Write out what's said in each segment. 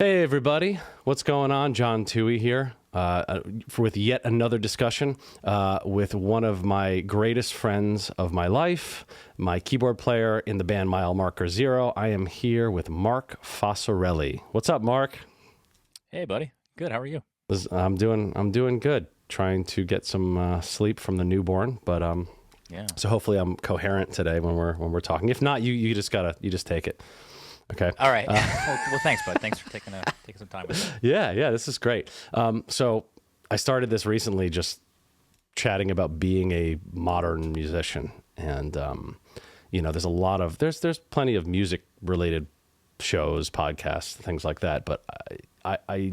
Hey everybody, what's going on? John Tuohy here with yet another discussion with one of my greatest friends of my life, my keyboard player in the band Mile Marker Zero. I am here with Mark Focarile. What's up, Mark? Hey, buddy. Good. How are you? I'm doing good. Trying to get some sleep from the newborn, but Yeah. so hopefully I'm coherent today when we're talking. If not, you just take it. Okay. All right. Well, thanks, bud. Thanks for taking some time with me. Yeah, this is great. So I started this recently, just chatting about being a modern musician, and there's plenty of music related shows, podcasts, things like that, but I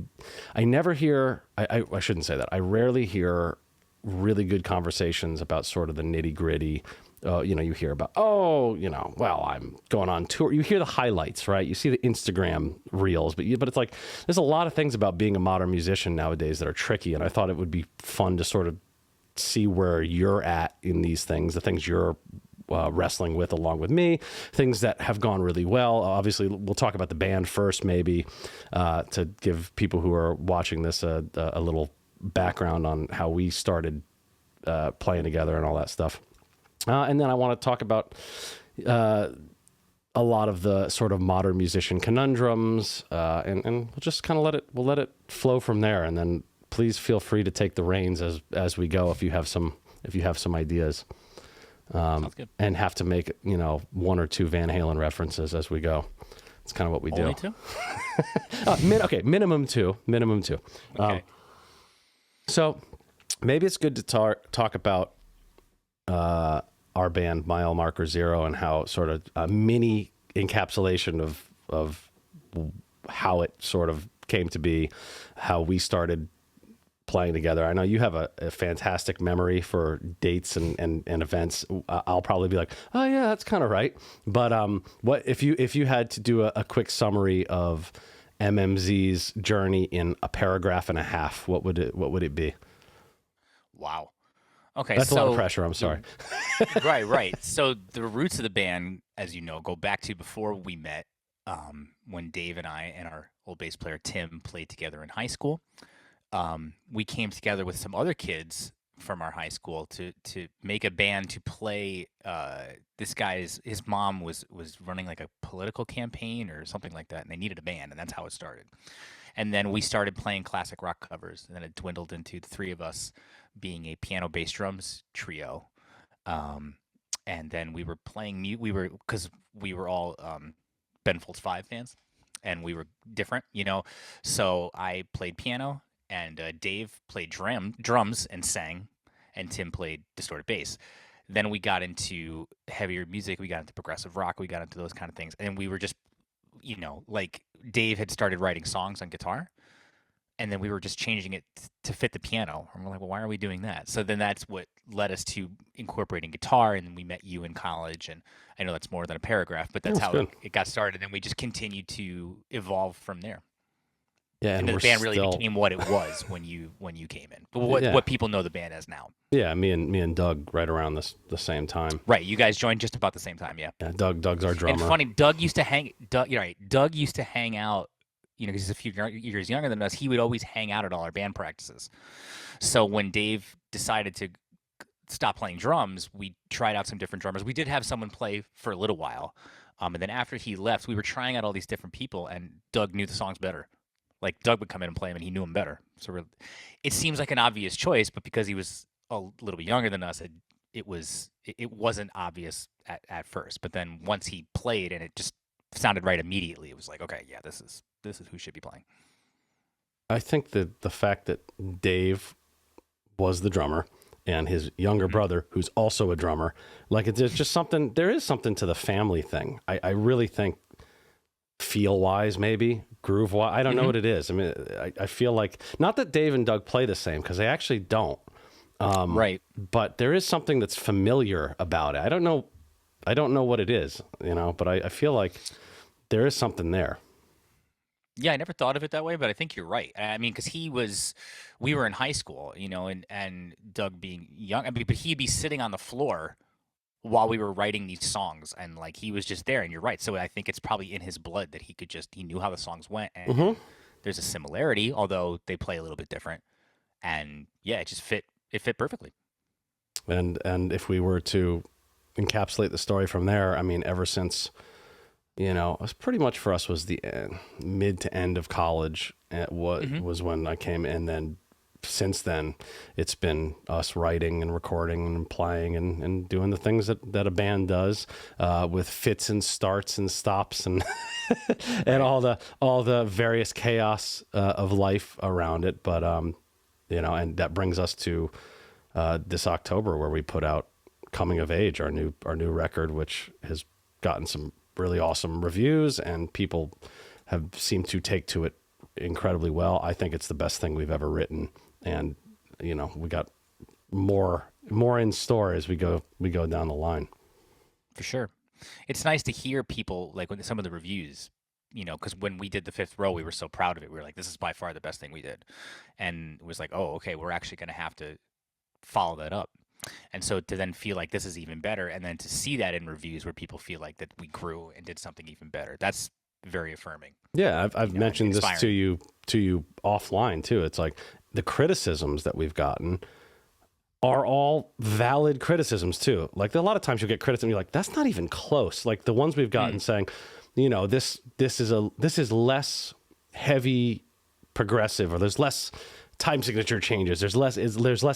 never hear. I shouldn't say that. I rarely hear really good conversations about sort of the nitty gritty. You hear about, I'm going on tour. You hear the highlights, right? You see the Instagram reels, but it's like, there's a lot of things about being a modern musician nowadays that are tricky. And I thought it would be fun to sort of see where you're at in these things, the things you're wrestling with along with me, things that have gone really well. Obviously, we'll talk about the band first, maybe, to give people who are watching this a little background on how we started playing together and all that stuff. And then I want to talk about a lot of the sort of modern musician conundrums, and we'll just kind of let it flow from there. And then please feel free to take the reins as we go if you have some ideas, Sounds good. and have to make one or two Van Halen references as we go. It's kind of what we do. Only two? Okay, minimum two. Okay. So maybe it's good to talk about our band Mile Marker Zero and how sort of a mini encapsulation of how it sort of came to be, how we started playing together. I know you have a fantastic memory for dates and events. I'll probably be like, oh yeah, that's kind of right. But what if you had to do a quick summary of MMZ's journey in a paragraph and a half, what would it be? Wow. Okay, That's a lot of so pressure. I'm sorry. right. So the roots of the band, as you know, go back to before we met, when Dave and I and our old bass player Tim played together in high school. We came together with some other kids from our high school to make a band to play. This guy's his mom was running like a political campaign or something like that, and they needed a band, and that's how it started. And then we started playing classic rock covers, and then it dwindled into the three of us being a piano, bass, drums trio. Um, and then we were playing we were because we were all Ben Folds Five fans, and we were different, you know. So I played piano, and Dave played drums and sang, and Tim played distorted bass. Then we got into heavier music. We got into progressive rock. We got into those kind of things, and we were just, like Dave had started writing songs on guitar, and then we were just changing it to fit the piano. And we're like, well, why are we doing that? So then that's what led us to incorporating guitar. And then we met you in college. And I know that's more than a paragraph, but that's That's how good. it got started. And we just continued to evolve from there. Yeah, And and then we're the band really still. became what it was when you came in. But Yeah, what people know the band as now. yeah. Me and Doug right around the same time. Right. You guys joined just about the same time. Yeah. Yeah, Doug's our And drummer. funny, Doug used to hang. You're right. Doug used to hang out. Because he's a few years younger than us, he would always hang out at all our band practices. So when Dave decided to stop playing drums, we tried out some different drummers. We did have someone play for a little while, and then after he left, we were trying out all these different people, and Doug knew the songs better. Like Doug would come in and play them, and he knew them better. So it seems like an obvious choice, but because he was a little bit younger than us, it wasn't obvious at first. But then once he played, and it just sounded right immediately, it was like, okay, yeah, this is who should be playing. I think that the fact that Dave was the drummer and his younger Mm-hmm. brother, who's also a drummer, like there's just something. There is something to the family thing. I really think, feel wise, maybe groove wise. I don't know Mm-hmm. what it is. I mean, I feel like, not that Dave and Doug play the same, because they actually don't. Right. But there is something that's familiar about it. I don't know what it is, but I feel like there is something there. Yeah, I never thought of it that way, but I think you're right. I mean, because we were in high school, and Doug being young, I mean, but he'd be sitting on the floor while we were writing these songs, and like he was just there. And you're right. So I think it's probably in his blood that he knew how the songs went, and there's a similarity, although they play a little bit different. And yeah, it fit perfectly. And if we were to encapsulate the story from there, I mean, ever since, it was pretty much for us was the mid to end of college. It was when I came, and then since then, it's been us writing and recording and playing and doing the things that a band does, with fits and starts and stops and and all the various chaos of life around it. But and that brings us to this October, where we put out Coming of Age, our new record, which has gotten some really awesome reviews, and people have seemed to take to it incredibly well. I think it's the best thing we've ever written, and we got more in store as we go down the line. For sure. It's nice to hear people, like, when some of the reviews, because when we did the Fifth Row, we were so proud of it. We were like, this is by far the best thing we did. And it was like, oh, okay, we're actually going to have to follow that up. And so to then feel like this is even better, and then to see that in reviews where people feel like that we grew and did something even better, that's very affirming. Yeah, I've mentioned this to you offline too. It's like the criticisms that we've gotten are all valid criticisms too. Like a lot of times you'll get criticism, you're like, that's not even close. Like the ones we've gotten saying, this is less heavy progressive, or there's less time signature changes. There's less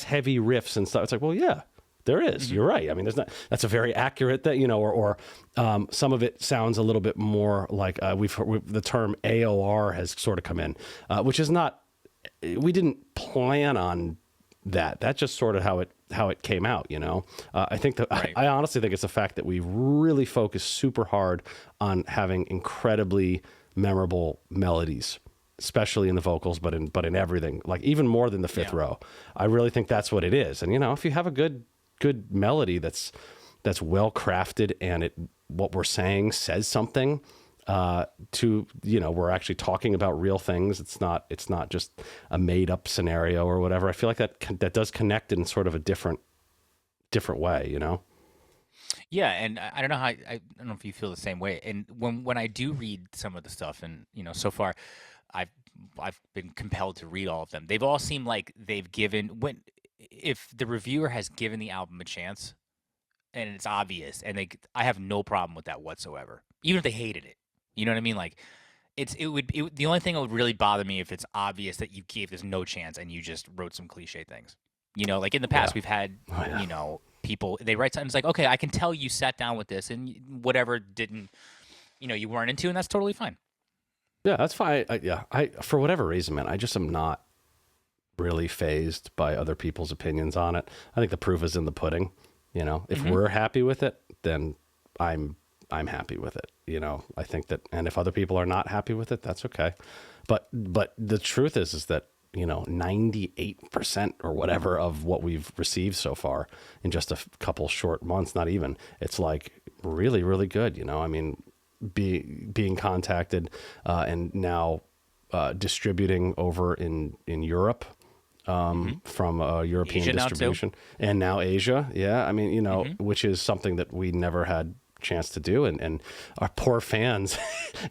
heavy riffs and stuff. It's like, well, yeah, there is. You're right. I mean, that's a very accurate that, or some of it sounds a little bit more like the term AOR has sort of come in, which is not, we didn't plan on that. That's just sort of how it came out, I think that right. I honestly think it's the fact that we really focus super hard on having incredibly memorable melodies, especially in the vocals, but in everything, like even more than the Fifth Row. I really think that's what it is. And if you have a good melody that's well crafted, and what we're saying says something, we're actually talking about real things. It's not just a made up scenario or whatever. I feel like that does connect in sort of a different way, Yeah, and I don't know I don't know if you feel the same way. And when I do read some of the stuff, and so far, I've been compelled to read all of them. They've all seemed like they've given, if the reviewer has given the album a chance, and it's obvious, and I have no problem with that whatsoever, even if they hated it. You know what I mean? Like, the only thing that would really bother me if it's obvious that you gave this no chance and you just wrote some cliche things. Like in the past, we've had, people, they write something, it's like, okay, I can tell you sat down with this and whatever didn't, you weren't into, and that's totally fine. Yeah, that's fine. I for whatever reason, man, I just am not really fazed by other people's opinions on it. I think the proof is in the pudding. If we're happy with it, then I'm happy with it. I think that, and if other people are not happy with it, that's okay. But the truth is that 98% or whatever of what we've received so far in just a couple short months, not even, it's like really, really good. I mean, being contacted and now distributing over in Europe from European Asia distribution, and now Asia. Yeah, I mean, which is something that we never had chance to do, and our poor fans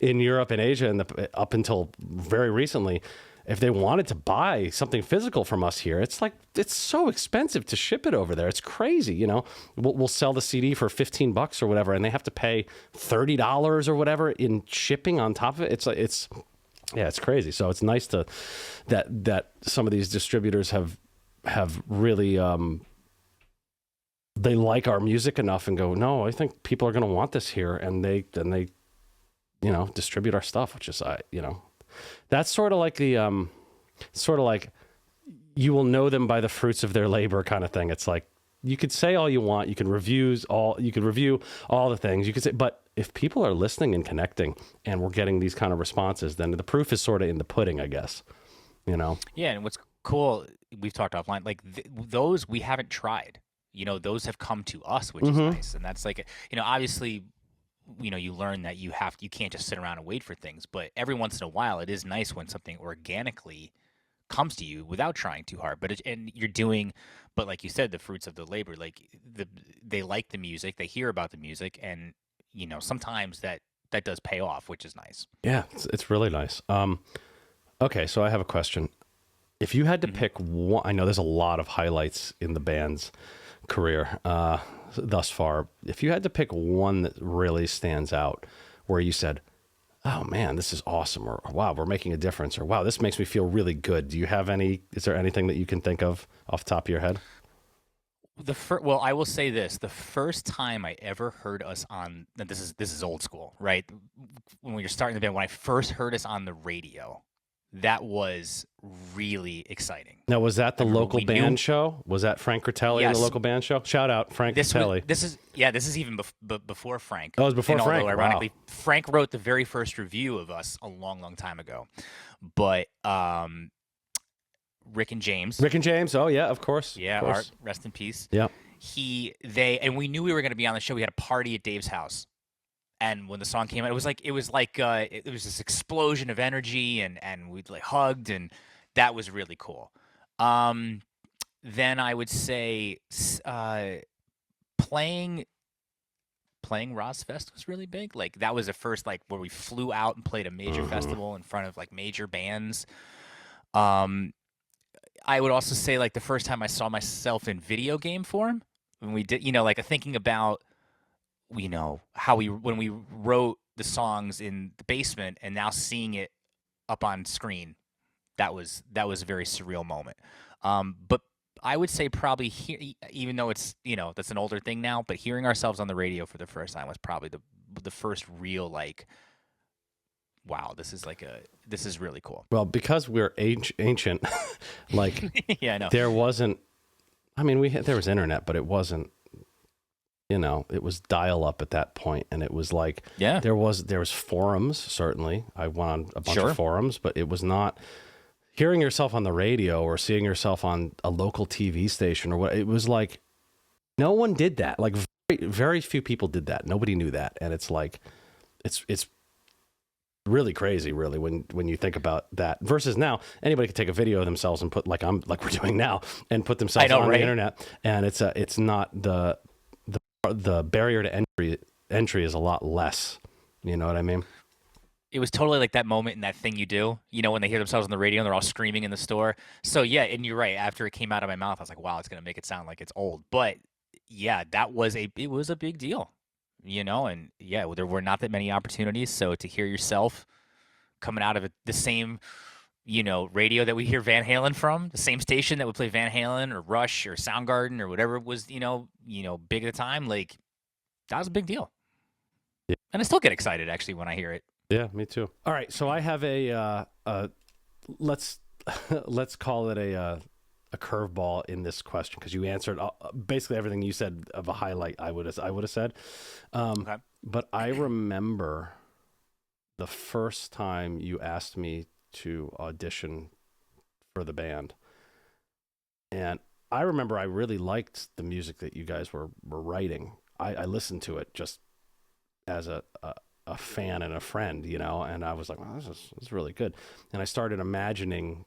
in Europe and Asia, and up until very recently, if they wanted to buy something physical from us here, it's so expensive to ship it over there. It's crazy. We'll sell the CD for $15 or whatever, and they have to pay $30 or whatever in shipping on top of it. It's crazy. So it's nice that some of these distributors have really, they like our music enough and go, no, I think people are going to want this here. And they distribute our stuff, which is, that's sort of like the, you will know them by the fruits of their labor kind of thing. It's like, you could say all you want, you can review all the things you could say, but if people are listening and connecting and we're getting these kind of responses, then the proof is sort of in the pudding, I guess, Yeah. And what's cool, we've talked offline, like those we haven't tried, those have come to us, which is nice. And that's like, obviously, you learn that you can't just sit around and wait for things, but every once in a while it is nice when something organically comes to you without trying too hard. And you're doing, but like you said, the fruits of the labor. Like they like the music, they hear about the music, and sometimes that does pay off, which is nice. Yeah, it's really nice. Okay, so I have a question. If you had to Mm-hmm. pick one, I know there's a lot of highlights in the band's career thus far. If you had to pick one that really stands out, where you said, "Oh man, this is awesome," or "Wow, we're making a difference," or "Wow, this makes me feel really good." Do you have any? Is there anything that you can think of off the top of your head? Well, I will say this: the first time I ever heard us on, and this is old school, right? When you're starting the band, when I first heard us on the radio, that was really exciting. Now, was that the I remember local we knew- band show? Was that Frank Critelli in the Yes. local band show? Shout out Frank Critelli. This is even before Frank. Oh, it was before And Frank. although Wow. ironically, Frank wrote the very first review of us a long, long time ago. But Rick and James, Rick and James. Oh yeah, of course. yeah, of course. Art, rest in peace. Yeah. And we knew we were going to be on the show. We had a party at Dave's house, and when the song came out, it was this explosion of energy, and we like hugged, and that was really cool. Then I would say playing Rosfest was really big. Like that was the first like where we flew out and played a major festival in front of like major bands. I would also say like the first time I saw myself in video game form when we did, like thinking about, how when we wrote the songs in the basement and now seeing it up on screen, that was a very surreal moment. But I would say probably even though it's, that's an older thing now, but hearing ourselves on the radio for the first time was probably the first real like, wow, this is really cool. Well, because we're ancient, like Yeah, I know. there wasn't. I mean, there was internet, but it wasn't. It was dial up at that point, and it was like there was forums. Certainly, I went on a bunch of forums, but it was not hearing yourself on the radio or seeing yourself on a local TV station or what. It was like no one did that. Like very, very few people did that. Nobody knew that, and it's like it's really crazy, really, when you think about that. Versus now, anybody could take a video of themselves and put like we're doing now and put themselves on the internet, and it's not the barrier to entry is a lot less. You know what I mean? It was totally like that moment in That Thing You Do, when they hear themselves on the radio and they're all screaming in the store. So yeah, and you're right. After it came out of my mouth, I was like, wow, it's gonna make it sound like it's old. But yeah, it was a big deal, and yeah, there were not that many opportunities. So to hear yourself coming out of the same, radio that we hear Van Halen from, the same station that would play Van Halen or Rush or Soundgarden or whatever was, big at the time, like that was a big deal. Yeah. And I still get excited actually when I hear it. Yeah, me too. All right, so I have let's call it a curveball in this question because you answered basically everything you said of a highlight. I would have said, Okay. but I remember the first time you asked me to audition for the band, and I remember I really liked the music that you guys were writing. I listened to it just as a fan and a friend, and I was like, wow, this is really good. And I started imagining,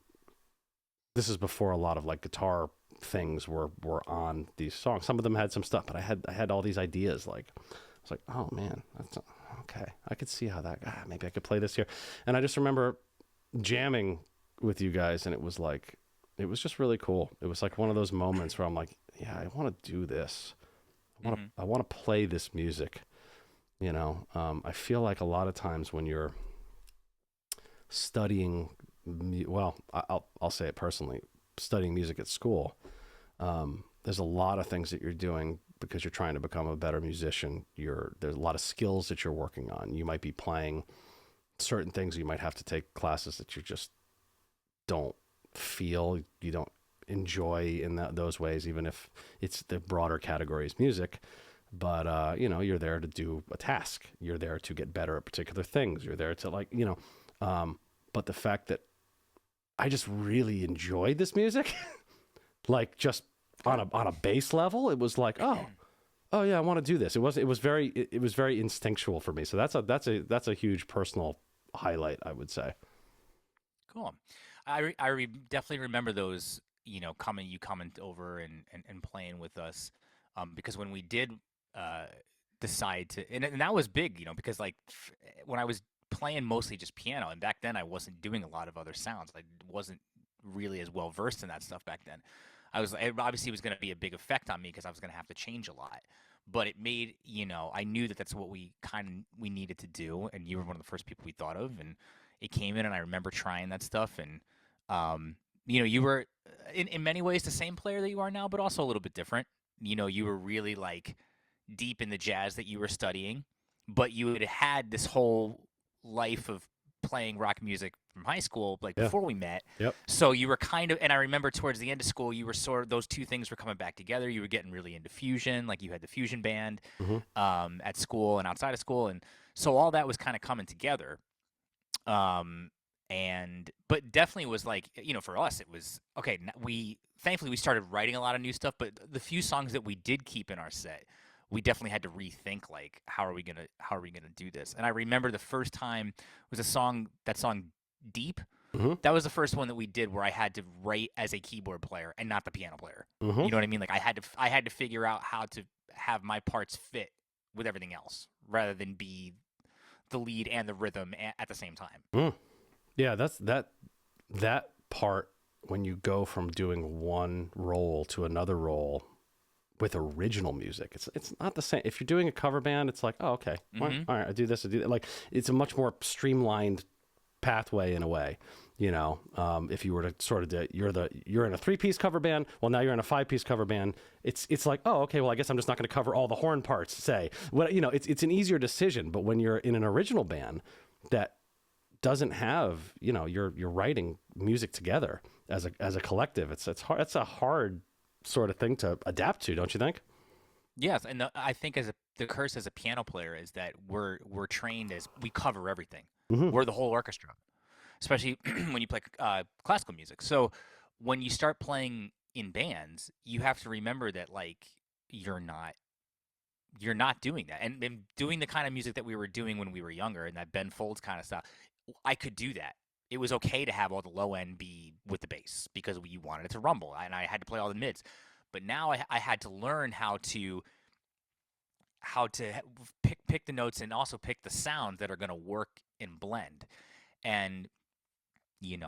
this is before a lot of like guitar things were on these songs. Some of them had some stuff, but I had all these ideas. Like, I was like, oh man, that's okay. I could see how maybe I could play this here. And I just remember jamming with you guys, and it was just really cool. It was like one of those moments where I'm like, yeah, I want to do this. I want to play this music. I feel like a lot of times when you're studying, well, I'll say it personally, studying music at school, there's a lot of things that you're doing because you're trying to become a better musician. There's a lot of skills that you're working on. You might be playing certain things. You might have to take classes that you just don't feel, you don't enjoy in those ways, even if it's the broader categories music. But, you're there to do a task. You're there to get better at particular things. You're there to but the fact that I just really enjoyed this music, like just on a base level, it was like, oh yeah, I want to do this. It was very instinctual for me. So that's a huge personal highlight, I would say. Cool. Definitely remember those, you coming over and playing with us, because when we did uh, decide to, and that was big, because like when I was playing mostly just piano, and back then I wasn't doing a lot of other sounds. I wasn't really as well versed in that stuff back then. It obviously was going to be a big effect on me because I was going to have to change a lot. But it made, I knew that that's what we needed to do, and you were one of the first people we thought of, and it came in, and I remember trying that stuff, and you were in many ways the same player that you are now, but also a little bit different. You were really like deep in the jazz that you were studying, but you had this whole life of playing rock music from high school, like Yeah. before we met. Yep. So you were kind of, and I remember towards the end of school, you were sort of, those two things were coming back together. You were getting really into fusion, like you had the fusion band Hmm. at school and outside of school. And so all that was kind of coming together. But definitely was like, for us, it was okay. Thankfully we started writing a lot of new stuff, but the few songs that we did keep in our set, we definitely had to rethink like how are we gonna do this. And I remember the first time was that song Deep. Hmm. That was the first one that we did where I had to write as a keyboard player and not the piano player. Hmm. You know what I mean? Like I had to figure out how to have my parts fit with everything else rather than be the lead and the rhythm at the same time. Mm. Yeah, that part when you go from doing one role to another role with original music, it's not the same. If you're doing a cover band, it's like, oh, okay, all right, I do this, I do that. Like it's a much more streamlined pathway in a way. If you were to sort of do, you're in a 3-piece cover band, well now you're in a 5-piece cover band. It's like, oh, okay, well I guess I'm just not going to cover all the horn parts. Say, it's an easier decision. But when you're in an original band that doesn't have, you're writing music together as a collective. It's hard. That's a hard sort of thing to adapt to, don't you think? Yes, and I think the curse as a piano player is that we're trained as we cover everything. Mm-hmm. We're the whole orchestra, especially when you play classical music. So when you start playing in bands, you have to remember that like you're not doing that, and doing the kind of music that we were doing when we were younger, and that Ben Folds kind of stuff. I could do that. It was okay to have all the low end be with the bass because we wanted it to rumble, and I had to play all the mids. But now I had to learn how to pick the notes and also pick the sounds that are going to work in blend. And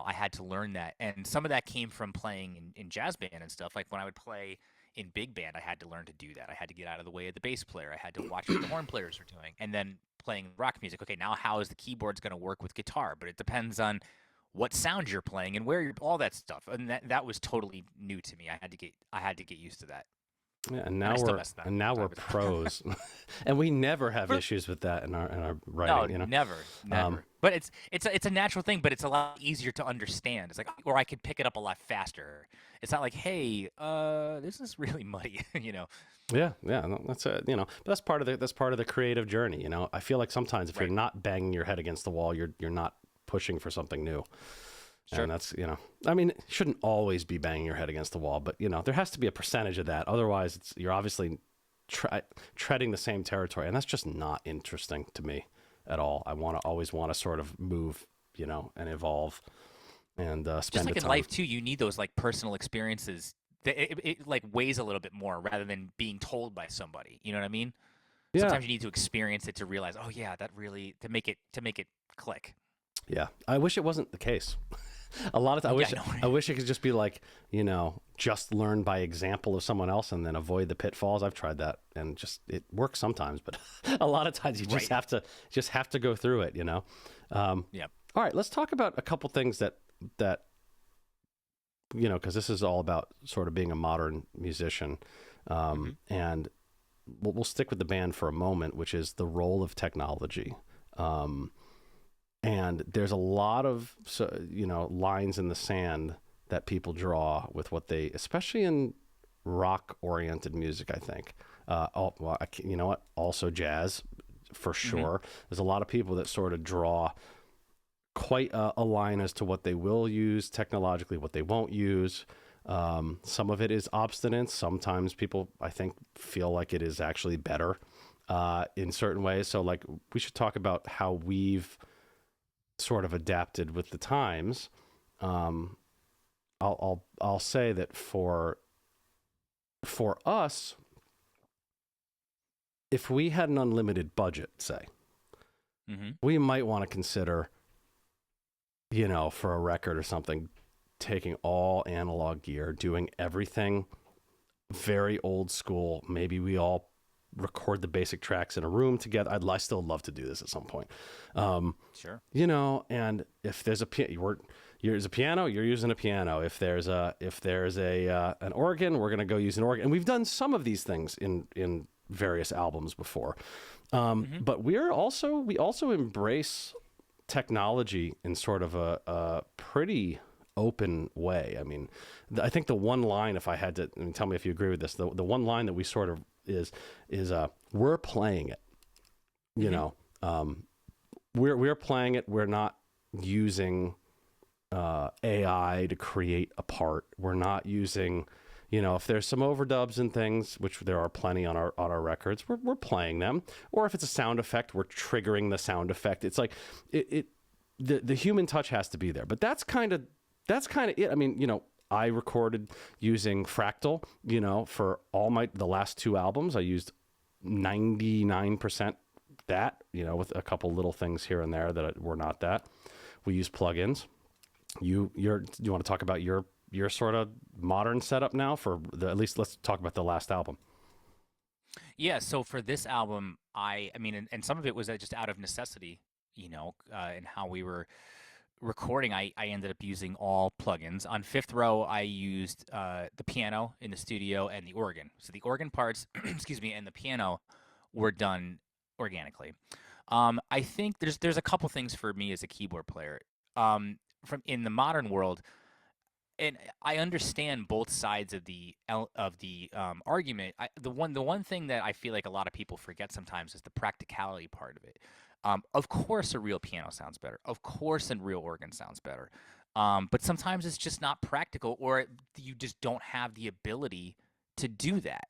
I had to learn that, and some of that came from playing in jazz band and stuff. Like when I would play in big band, I had to learn to do that. I had to get out of the way of the bass player. I had to watch what the horn players were doing, and then playing rock music. Okay, now how is the keyboards going to work with guitar? But it depends on what sound you're playing and where you're, all that stuff. And that was totally new to me. I had to get used to that. Yeah, And I still mess that and now up we're from time to pros, and we never have issues with that in our writing. No, never. But it's a natural thing, but it's a lot easier to understand. It's like, or I could pick it up a lot faster. It's not like, hey, this is really muddy, Yeah, no, that's but that's part of the creative journey. I feel like sometimes if Right. you're not banging your head against the wall, you're not pushing for something new. Sure. And that's, I mean, it shouldn't always be banging your head against the wall, but there has to be a percentage of that. Otherwise you're obviously treading the same territory, and that's just not interesting to me at all. I always want to sort of move, and evolve and spend Just like the in time. life too, you need those like personal experiences that it like weighs a little bit more rather than being told by somebody. You know what I mean? Yeah. Sometimes you need to experience it to realize, oh yeah, that really to make it click. Yeah. I wish it wasn't the case. A lot of times, I wish it could just be like, just learn by example of someone else and then avoid the pitfalls. I've tried that, and it works sometimes, but a lot of times you just have to go through it, Yeah. All right, let's talk about a couple things that because this is all about sort of being a modern musician, and we'll stick with the band for a moment, which is the role of technology. And there's a lot of, lines in the sand that people draw with what they, especially in rock-oriented music, I think. You know what? Also jazz, for sure. There's a lot of people that sort of draw quite a line as to what they will use technologically, what they won't use. Some of it is obstinance. Sometimes people, I think, feel like it is actually better in certain ways. So, we should talk about how we've sort of adapted with the times I'll say that for us, if we had an unlimited budget, say, we might want to consider, for a record or something, taking all analog gear, doing everything very old school. Maybe we all record the basic tracks in a room together. I still love to do this at some point. Sure. And if there's there's a piano, you're using a piano. If there's an organ, we're going to go use an organ. And we've done some of these things in various albums before. But we also embrace technology in sort of a pretty open way. I mean, I think the one line, if I had to, tell me if you agree with this, the one line that we sort of is we're playing it, we're playing it. We're not using AI to create a part. We're not using, if there's some overdubs and things, which there are plenty on our records, we're playing them. Or if it's a sound effect, we're triggering the sound effect. It's like the human touch has to be there. But that's kind of it. I mean, I recorded using Fractal, for the last two albums. I used 99% that, with a couple little things here and there that were not that. We use plugins. You want to talk about your sort of modern setup now at least let's talk about the last album. Yeah. So for this album, I mean, and some of it was just out of necessity, and how we were recording. I ended up using all plugins. On Fifth Row, I used the piano in the studio and the organ. So the organ parts, excuse me, and the piano were done organically. I think there's a couple things for me as a keyboard player. From in the modern world, and I understand both sides of the argument. The one thing that I feel like a lot of people forget sometimes is the practicality part of it. Of course, a real piano sounds better. Of course, a real organ sounds better. But sometimes it's just not practical, or you just don't have the ability to do that.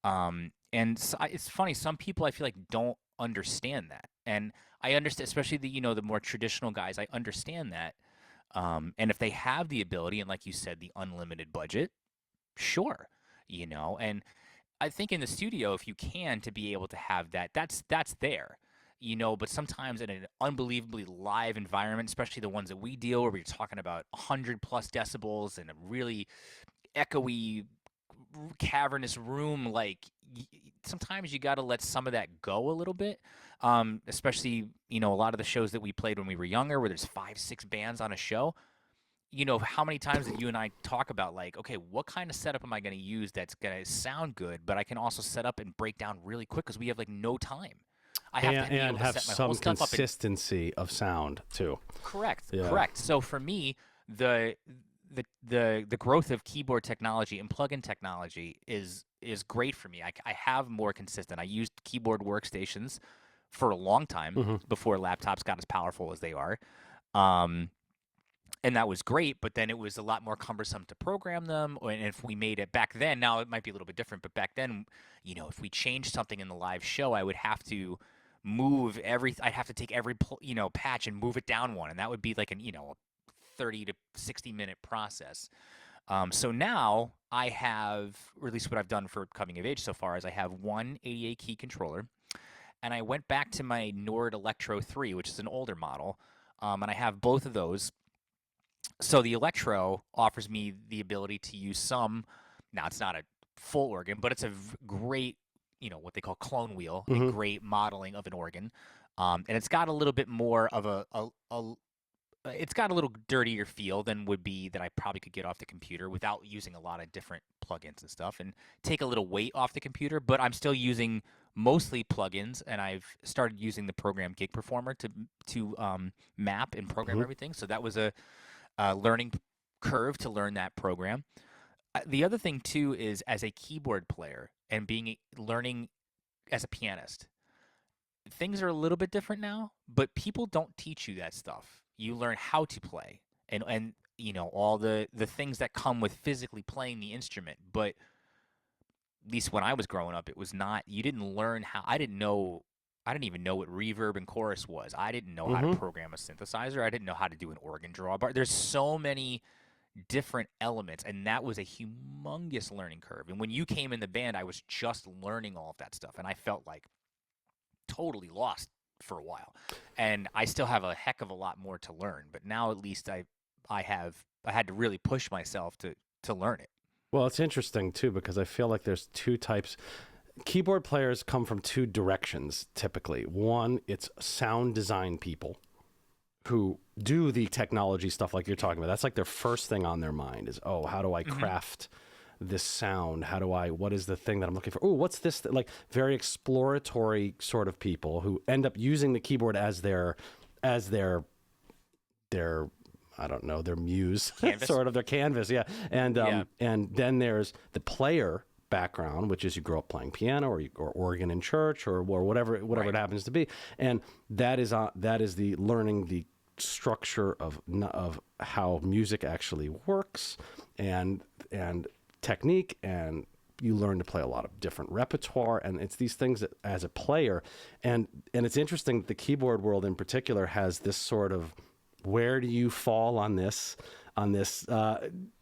And so it's funny. Some people I feel like don't understand that, and I understand, especially the more traditional guys. I understand that. And if they have the ability, and like you said, the unlimited budget, sure, and I think in the studio, if you can, to be able to have that, that's there, but sometimes in an unbelievably live environment, especially the ones that we deal where we're talking about 100 plus decibels and a really echoey, cavernous room, like sometimes you got to let some of that go a little bit. Especially, a lot of the shows that we played when we were younger, where there's 5-6 bands on a show. How many times did you and I talk about, like, okay, what kind of setup am I going to use that's going to sound good, but I can also set up and break down really quick because we have like no time. I have to be able to set my some whole stuff up consistency of sound too. Correct. Yeah. Correct. So for me, the growth of keyboard technology and plugin technology is great for me. I have more consistent. I used keyboard workstations for a long time before laptops got as powerful as they are. And that was great, but then it was a lot more cumbersome to program them. And if we made it back then, now it might be a little bit different, but back then, if we changed something in the live show, I would have to move I'd have to take every patch and move it down one, and that would be like a 30 to 60 minute process. So now I have, or at least what I've done for coming of age so far, is I have one 88 key controller, and I went back to my Nord Electro 3, which is an older model, and I have both of those. So the Electro offers me the ability to use some, now it's not a full organ, but it's a great, what they call clone wheel, a great modeling of an organ. And it's got a little bit more of it's got a little dirtier feel than would be that I probably could get off the computer without using a lot of different plugins and stuff, and take a little weight off the computer, but I'm still using mostly plugins, and I've started using the program Gig Performer to map and program everything. So that was a learning curve to learn that program. The other thing too is, as a keyboard player and learning as a pianist, things are a little bit different now, but people don't teach you that stuff. You learn how to play and all the things that come with physically playing the instrument. But at least when I was growing up, it was not, you didn't learn how, I didn't know I didn't even know what reverb and chorus was. I didn't know how to program a synthesizer. I didn't know how to do an organ drawbar. There's so many different elements, and that was a humongous learning curve. And when you came in the band, I was just learning all of that stuff, and I felt like totally lost for a while. And I still have a heck of a lot more to learn, but now at least I had to really push myself to learn it. Well, it's interesting too because I feel like there's two types. Keyboard players come from two directions typically. One, it's sound design people who do the technology stuff like you're talking about. That's like their first thing on their mind is, oh, how do I craft this sound? What is the thing that I'm looking for? Oh, what's this? Like very exploratory sort of people who end up using the keyboard as their I don't know, their muse, sort of their canvas. Yeah. And then there's the player background, which is you grow up playing piano or organ in church or whatever it happens to be. And that is the learning the structure of how music actually works and technique, and you learn to play a lot of different repertoire, and it's these things that, as a player, and it's interesting that the keyboard world in particular has this sort of, where do you fall on this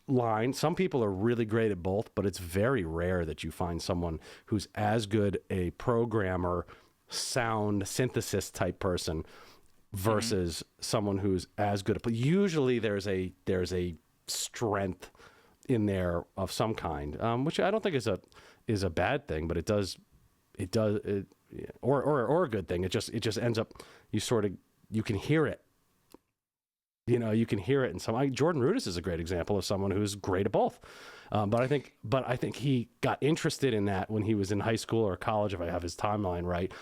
line? Some people are really great at both, but it's very rare that you find someone who's as good a programmer, sound synthesis type person versus someone who's as good at. But usually there's a strength in there of some kind, which I don't think is a bad thing, but it or a good thing. It just ends up you can hear it. You can hear it in some. Jordan Rudess is a great example of someone who's great at both. But I think he got interested in that when he was in high school or college, if I have his timeline right.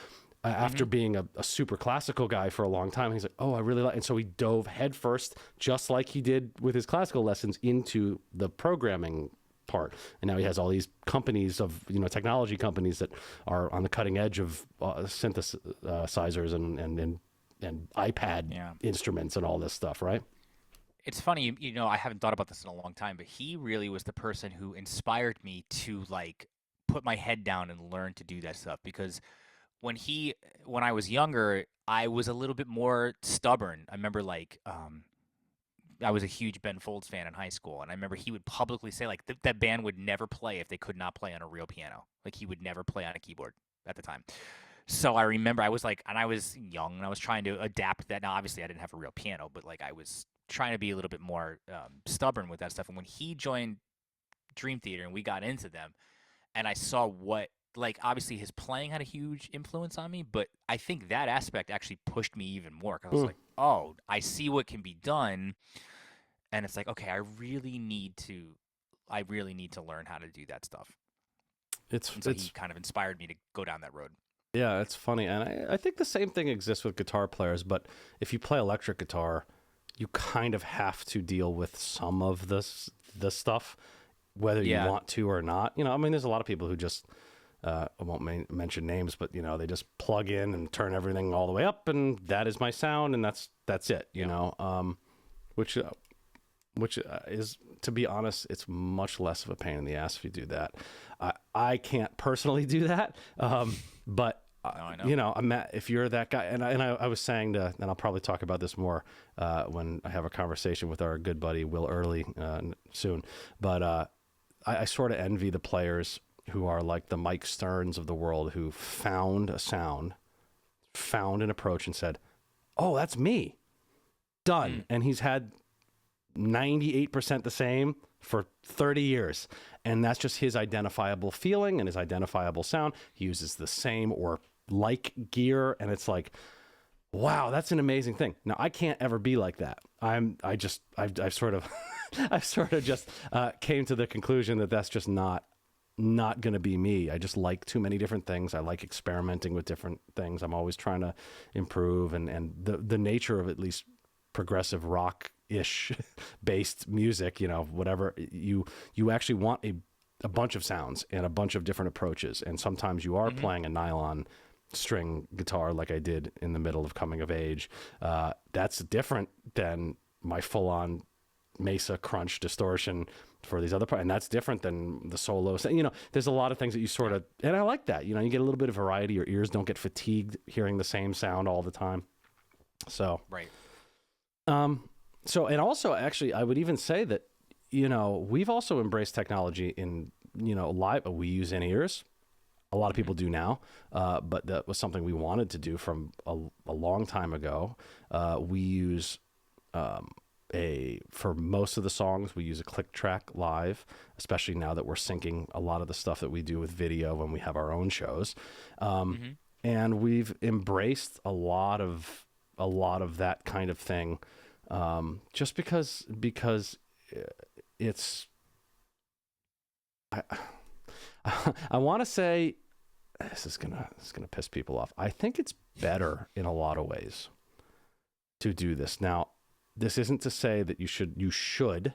After being a super classical guy for a long time, he's like, oh, I really like, and so he dove headfirst, just like he did with his classical lessons, into the programming part. And now he has all these companies of, technology companies that are on the cutting edge of synthesizers and iPad instruments and all this stuff, right? It's funny, I haven't thought about this in a long time, but he really was the person who inspired me to put my head down and learn to do that stuff, because when I was younger, I was a little bit more stubborn. I remember I was a huge Ben Folds fan in high school, and I remember he would publicly say that band would never play if they could not play on a real piano. He would never play on a keyboard at the time. So I remember I was young and I was trying to adapt that. Now, obviously I didn't have a real piano, but I was trying to be a little bit more stubborn with that stuff. And when he joined Dream Theater and we got into them, and I saw what, obviously his playing had a huge influence on me, but I think that aspect actually pushed me even more. 'Cause I was like, oh, I see what can be done. And it's okay, I really need to learn how to do that stuff. So he kind of inspired me to go down that road. Yeah, it's funny. And I think the same thing exists with guitar players, but if you play electric guitar, you kind of have to deal with some of the stuff, whether you want to or not. There's a lot of people who just, I won't mention names, but, they just plug in and turn everything all the way up, and that is my sound, and that's it, which is, to be honest, it's much less of a pain in the ass if you do that. I can't personally do that, but I know. If you're that guy, and I was saying and I'll probably talk about this more when I have a conversation with our good buddy Will Early soon. But I sort of envy the players who are like the Mike Stearns of the world, who found a sound, found an approach, and said, "Oh, that's me, done." And he's had 98% the same for 30 years. And that's just his identifiable feeling and his identifiable sound. He uses the same or like gear. And it's wow, that's an amazing thing. Now, I can't ever be like that. I've sort of, I've sort of just came to the conclusion that that's just not going to be me. I just like too many different things. I like experimenting with different things. I'm always trying to improve, and the nature of at least progressive rock-ish based music, whatever, you actually want a bunch of sounds and a bunch of different approaches. And sometimes you are playing a nylon string guitar like I did in the middle of coming of age. That's different than my full-on, mesa, crunch, distortion for these other parts, and that's different than the solos. You know, there's a lot of things that you sort of, and I like that. You know, you get a little bit of variety. Your ears don't get fatigued hearing the same sound all the time. So Right. So, and also, actually, I would even say that, you know, we've also embraced technology in, you know, live. We use in-ears. A lot of people do now, but that was something we wanted to do from a long time ago. We use for most of the songs, we use a click track live, especially now that we're syncing a lot of the stuff that we do with video when we have our own shows. And we've embraced a lot of that kind of thing, just because it's, I want to say, this is gonna piss people off. I think it's better in a lot of ways to do this. Now, this isn't to say that you should.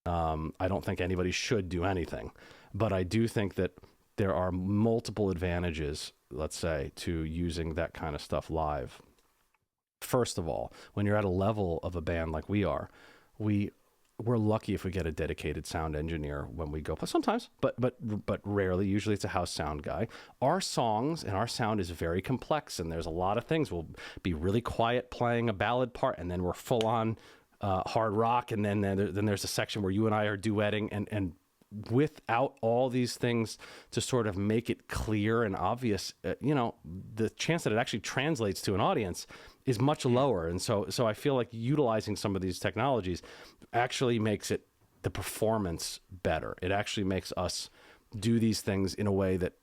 I don't think anybody should do anything, but I do think that there are multiple advantages, let's say, to using that kind of stuff live. First of all, when you're at a level of a band like we are, we're lucky if we get a dedicated sound engineer when we go play. Sometimes, but rarely. Usually it's a house sound guy. Our songs and our sound is very complex, and there's a lot of things. We'll be really quiet playing a ballad part, and then we're full on hard rock, and then there's a section where you and I are duetting, and without all these things to sort of make it clear and obvious, you know, the chance that it actually translates to an audience is much lower. And so I feel like utilizing some of these technologies actually makes the performance better. It actually makes us do these things in a way that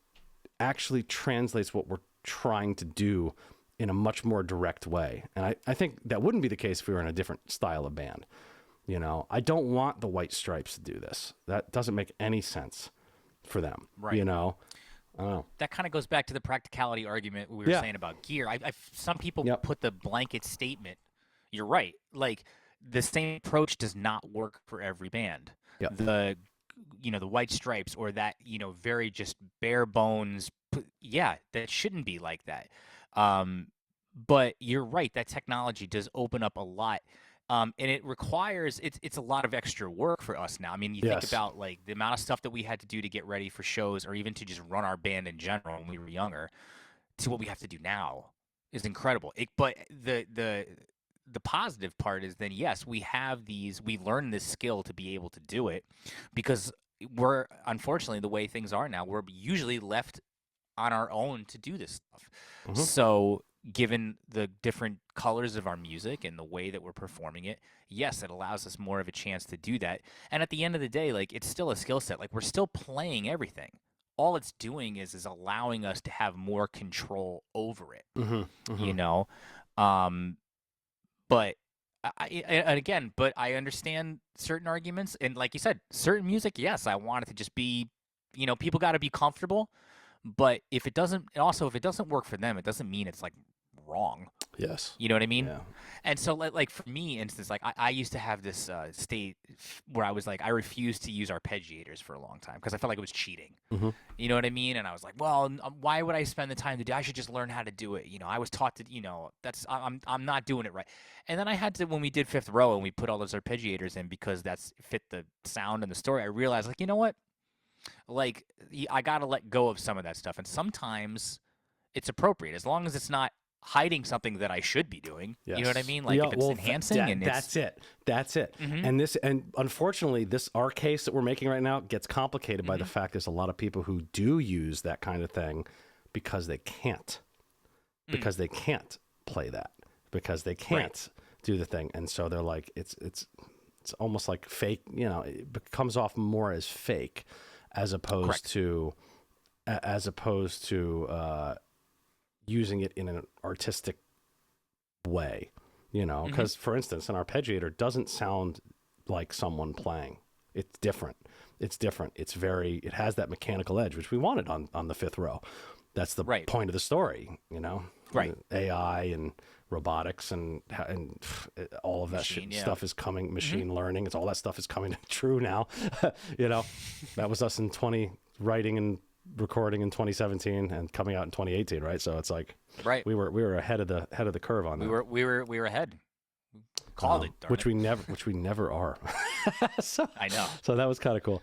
actually translates what we're trying to do in a much more direct way. And I think that wouldn't be the case if we were in a different style of band. You know, I don't want the White Stripes to do this. That doesn't make any sense for them. Right. You know, I don't know. That kind of goes back to the practicality argument we were saying about gear. Some people put the blanket statement. You're right. Like, the same approach does not work for every band. Yep. The White Stripes, or that, you know, very just bare bones. Yeah, that shouldn't be like that. But you're right. That technology does open up a lot. And it requires, it's a lot of extra work for us now. I mean, you think about like the amount of stuff that we had to do to get ready for shows, or even to just run our band in general when we were younger, to what we have to do now is incredible. But the positive part is then, yes, we learn this skill to be able to do it, because we're, unfortunately, the way things are now, we're usually left on our own to do this stuff. Mm-hmm. So given the different colors of our music and the way that we're performing it, yes, it allows us more of a chance to do that. And at the end of the day, like, it's still a skill set. Like, we're still playing everything. All it's doing is allowing us to have more control over it, you know? But I understand certain arguments. And like you said, certain music, yes, I want it to just be, you know, people got to be comfortable. But if it doesn't work for them, it doesn't mean it's like wrong. Yes. You know what I mean? Yeah. And so, like for me, instance, like I used to have this state where I was like, I refused to use arpeggiators for a long time because I felt like it was cheating. You know what I mean? And I was like, well, why would I spend the time to do? I should just learn how to do it. You know, I was taught to, you know, I'm not doing it right. And then I had to, when we did Fifth Row and we put all those arpeggiators in because that's fit the sound and the story, I realized, like, you know what? Like, I got to let go of some of that stuff. And sometimes it's appropriate, as long as it's not hiding something that I should be doing. Yes. You know what I mean? Like, if it's enhancing that's it. And unfortunately, our case that we're making right now gets complicated by the fact there's a lot of people who do use that kind of thing because they can't play that, because they can't do the thing. And so they're like, it's almost like fake, you know, it comes off more as fake as opposed to using it in an artistic way, you know, because for instance, an arpeggiator doesn't sound like someone playing. It's different. It has that mechanical edge, which we wanted on the Fifth Row. That's the point of the story, you know, AI and robotics and all of that stuff is coming, machine learning. It's all that stuff is coming true now. You know, that was us writing and recording in 2017 and coming out in 2018, right? So it's like we were ahead of the curve on that. We were ahead. Called it, darn which it. we never are. So, I know. so that was kind of cool.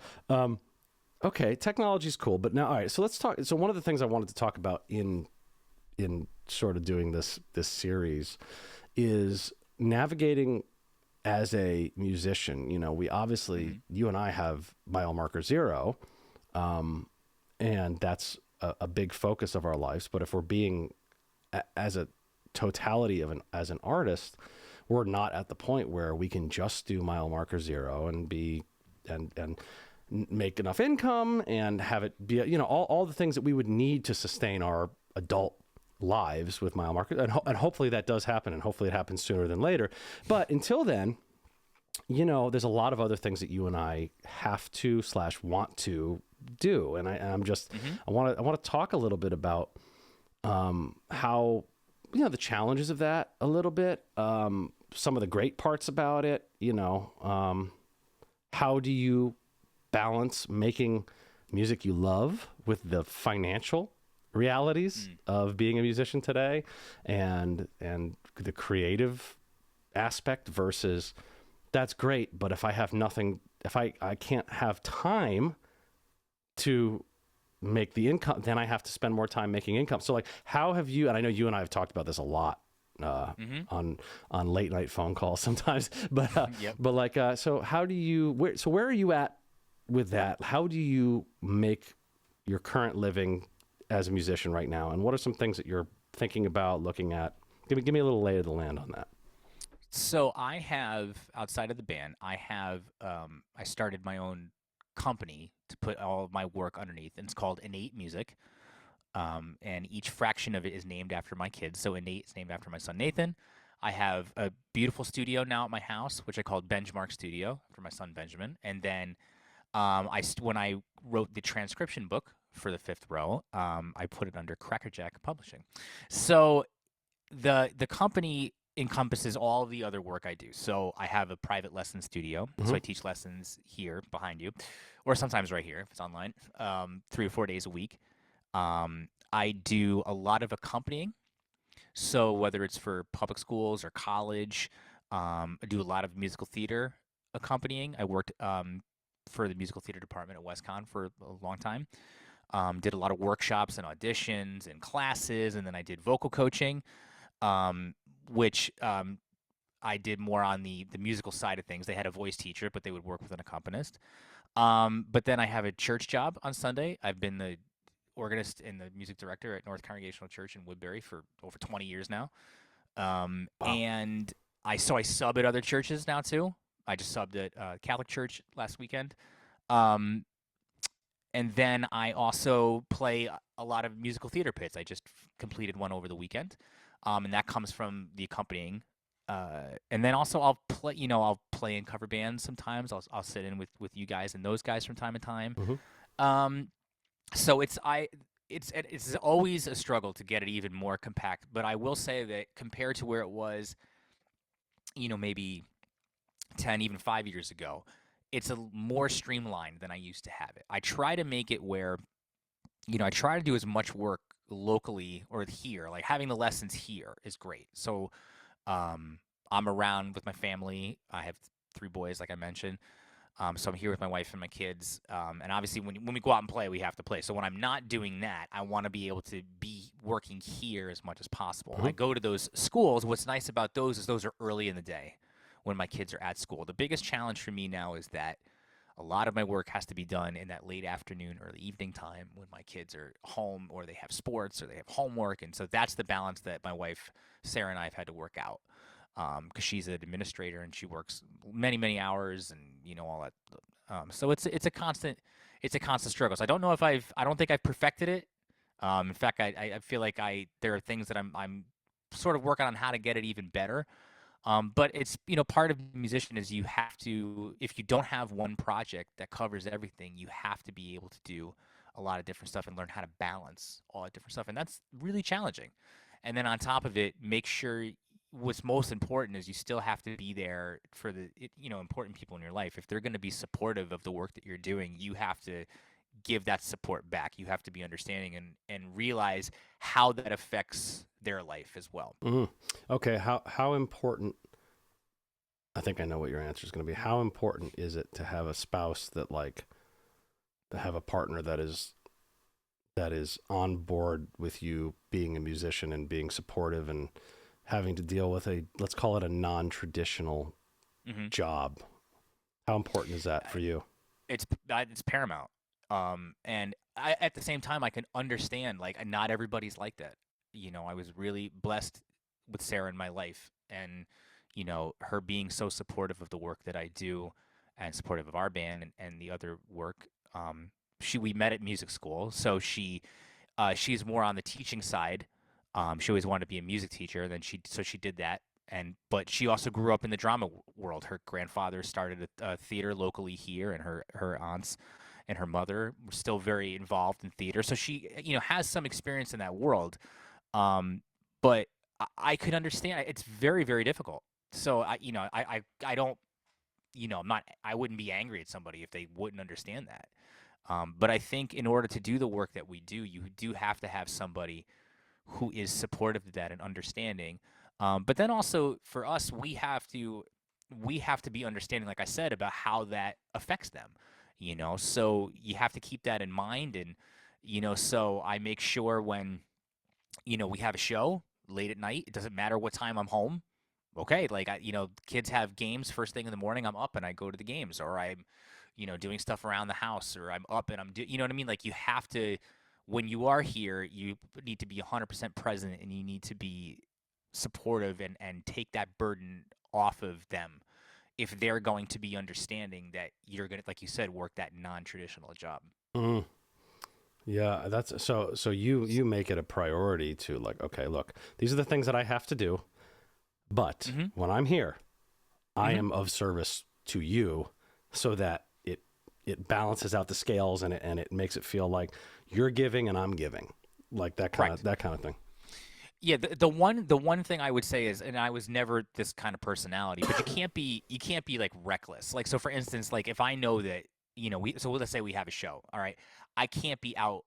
Okay, technology's cool, but now, all right. So let's talk. So one of the things I wanted to talk about in sort of doing this series is navigating as a musician. You know, we obviously, you and I have mile marker zero, and that's a big focus of our lives. But if we're being as a totality of as an artist, we're not at the point where we can just do mile marker zero and be and make enough income and have it be, you know, all the things that we would need to sustain our adult lives with mile marker. And hopefully that does happen, and hopefully it happens sooner than later. But until then, you know, there's a lot of other things that you and I have to / want to do. And I'm just, I want to talk a little bit about how, you know, the challenges of that a little bit, some of the great parts about it, you know, how do you balance making music you love with the financial realities of being a musician today, and the creative aspect versus that's great, but if I have nothing, if I can't have time to make the income, then I have to spend more time making income. So like, how have you, and I know you and I have talked about this a lot on late night phone calls sometimes, but Yep. but like, so how do you, where are you at with that? How do you make your current living as a musician right now? And what are some things that you're thinking about, looking at? Give me a little lay of the land on that. So I have, outside of the band, I started my own company to put all of my work underneath, and it's called Innate Music. And each fraction of it is named after my kids. So Innate is named after my son Nathan. I have a beautiful studio now at my house, which I called Benchmark Studio after my son Benjamin. And then when I wrote the transcription book for the Fifth Row, I put it under Crackerjack Publishing. So the company encompasses all the other work I do. So I have a private lesson studio. So I teach lessons here behind you, or sometimes right here if it's online, 3 or 4 days a week. I do a lot of accompanying. So whether it's for public schools or college, I do a lot of musical theater accompanying. I worked for the musical theater department at WestCon for a long time. Did a lot of workshops and auditions and classes, and then I did vocal coaching, which I did more on the musical side of things. They had a voice teacher, but they would work with an accompanist. But then I have a church job on Sunday. I've been the organist and the music director at North Congregational Church in Woodbury for over 20 years now. Wow. And I sub at other churches now too. I just subbed at Catholic Church last weekend. And then I also play a lot of musical theater pits. I just completed one over the weekend, and that comes from the accompanying. And then also I'll play in cover bands sometimes. I'll sit in with you guys and those guys from time to time. So it's always a struggle to get it even more compact. But I will say that compared to where it was, maybe 10, even 5 years ago, it's a more streamlined than I used to have it. I try to make it where, I try to do as much work locally or here, like having the lessons here is great. So I'm around with my family. I have 3 boys, like I mentioned. So I'm here with my wife and my kids. And obviously when we go out and play, we have to play. So when I'm not doing that, I want to be able to be working here as much as possible. I go to those schools. What's nice about those is those are early in the day when my kids are at school. The biggest challenge for me now is that a lot of my work has to be done in that late afternoon, early evening time when my kids are home or they have sports or they have homework. And so that's the balance that my wife, Sarah, and I have had to work out. Because she's an administrator and she works many, many hours and all that. So it's a constant struggle. So I don't know if I don't think I've perfected it. In fact, I feel like there are things that I'm sort of working on how to get it even better. But it's part of being a musician is you have to, if you don't have one project that covers everything, you have to be able to do a lot of different stuff and learn how to balance all that different stuff, and that's really challenging. And then on top of it, make sure what's most important is you still have to be there for the important people in your life. If they're going to be supportive of the work that you're doing, you have to give that support back. You have to be understanding and realize how that affects their life as well. Okay, how important I think I know what your answer is going to be. How important is it to have a spouse that like, to have a partner that is on board with you being a musician and being supportive and having to deal with let's call it a non-traditional job? How important is that for you? It's paramount. And at the same time, I can understand, like, not everybody's like that. I was really blessed with Sarah in my life, and, her being so supportive of the work that I do and supportive of our band and the other work. We met at music school, so she's more on the teaching side. She always wanted to be a music teacher, and then she did that. But she also grew up in the drama world. Her grandfather started a theater locally here, and her aunts and her mother were still very involved in theater. So she, has some experience in that world. But I could understand it's very, very difficult. So I don't, I wouldn't be angry at somebody if they wouldn't understand that. But I think in order to do the work that we do, you do have to have somebody who is supportive of that and understanding. But then also for us, we have to be understanding, like I said, about how that affects them. So you have to keep that in mind. And so I make sure when we have a show late at night, it doesn't matter what time I'm home. Okay, like kids have games first thing in the morning. I'm up and I go to the games, or I'm doing stuff around the house, or I'm up and you know what I mean? Like, you have to, when you are here, you need to be 100% present, and you need to be supportive and take that burden off of them if they're going to be understanding that you're going to, like you said, work that non-traditional job. Mm. Yeah, that's so you make it a priority to, like, okay, look, these are the things that I have to do, but when I'm here, I am of service to you, so that it balances out the scales, and it makes it feel like you're giving and I'm giving, like that kind of thing. Yeah, the one thing I would say is, and I was never this kind of personality, but you can't be like reckless. Like, so for instance, like if I know that, so let's say we have a show, all right, I can't be out,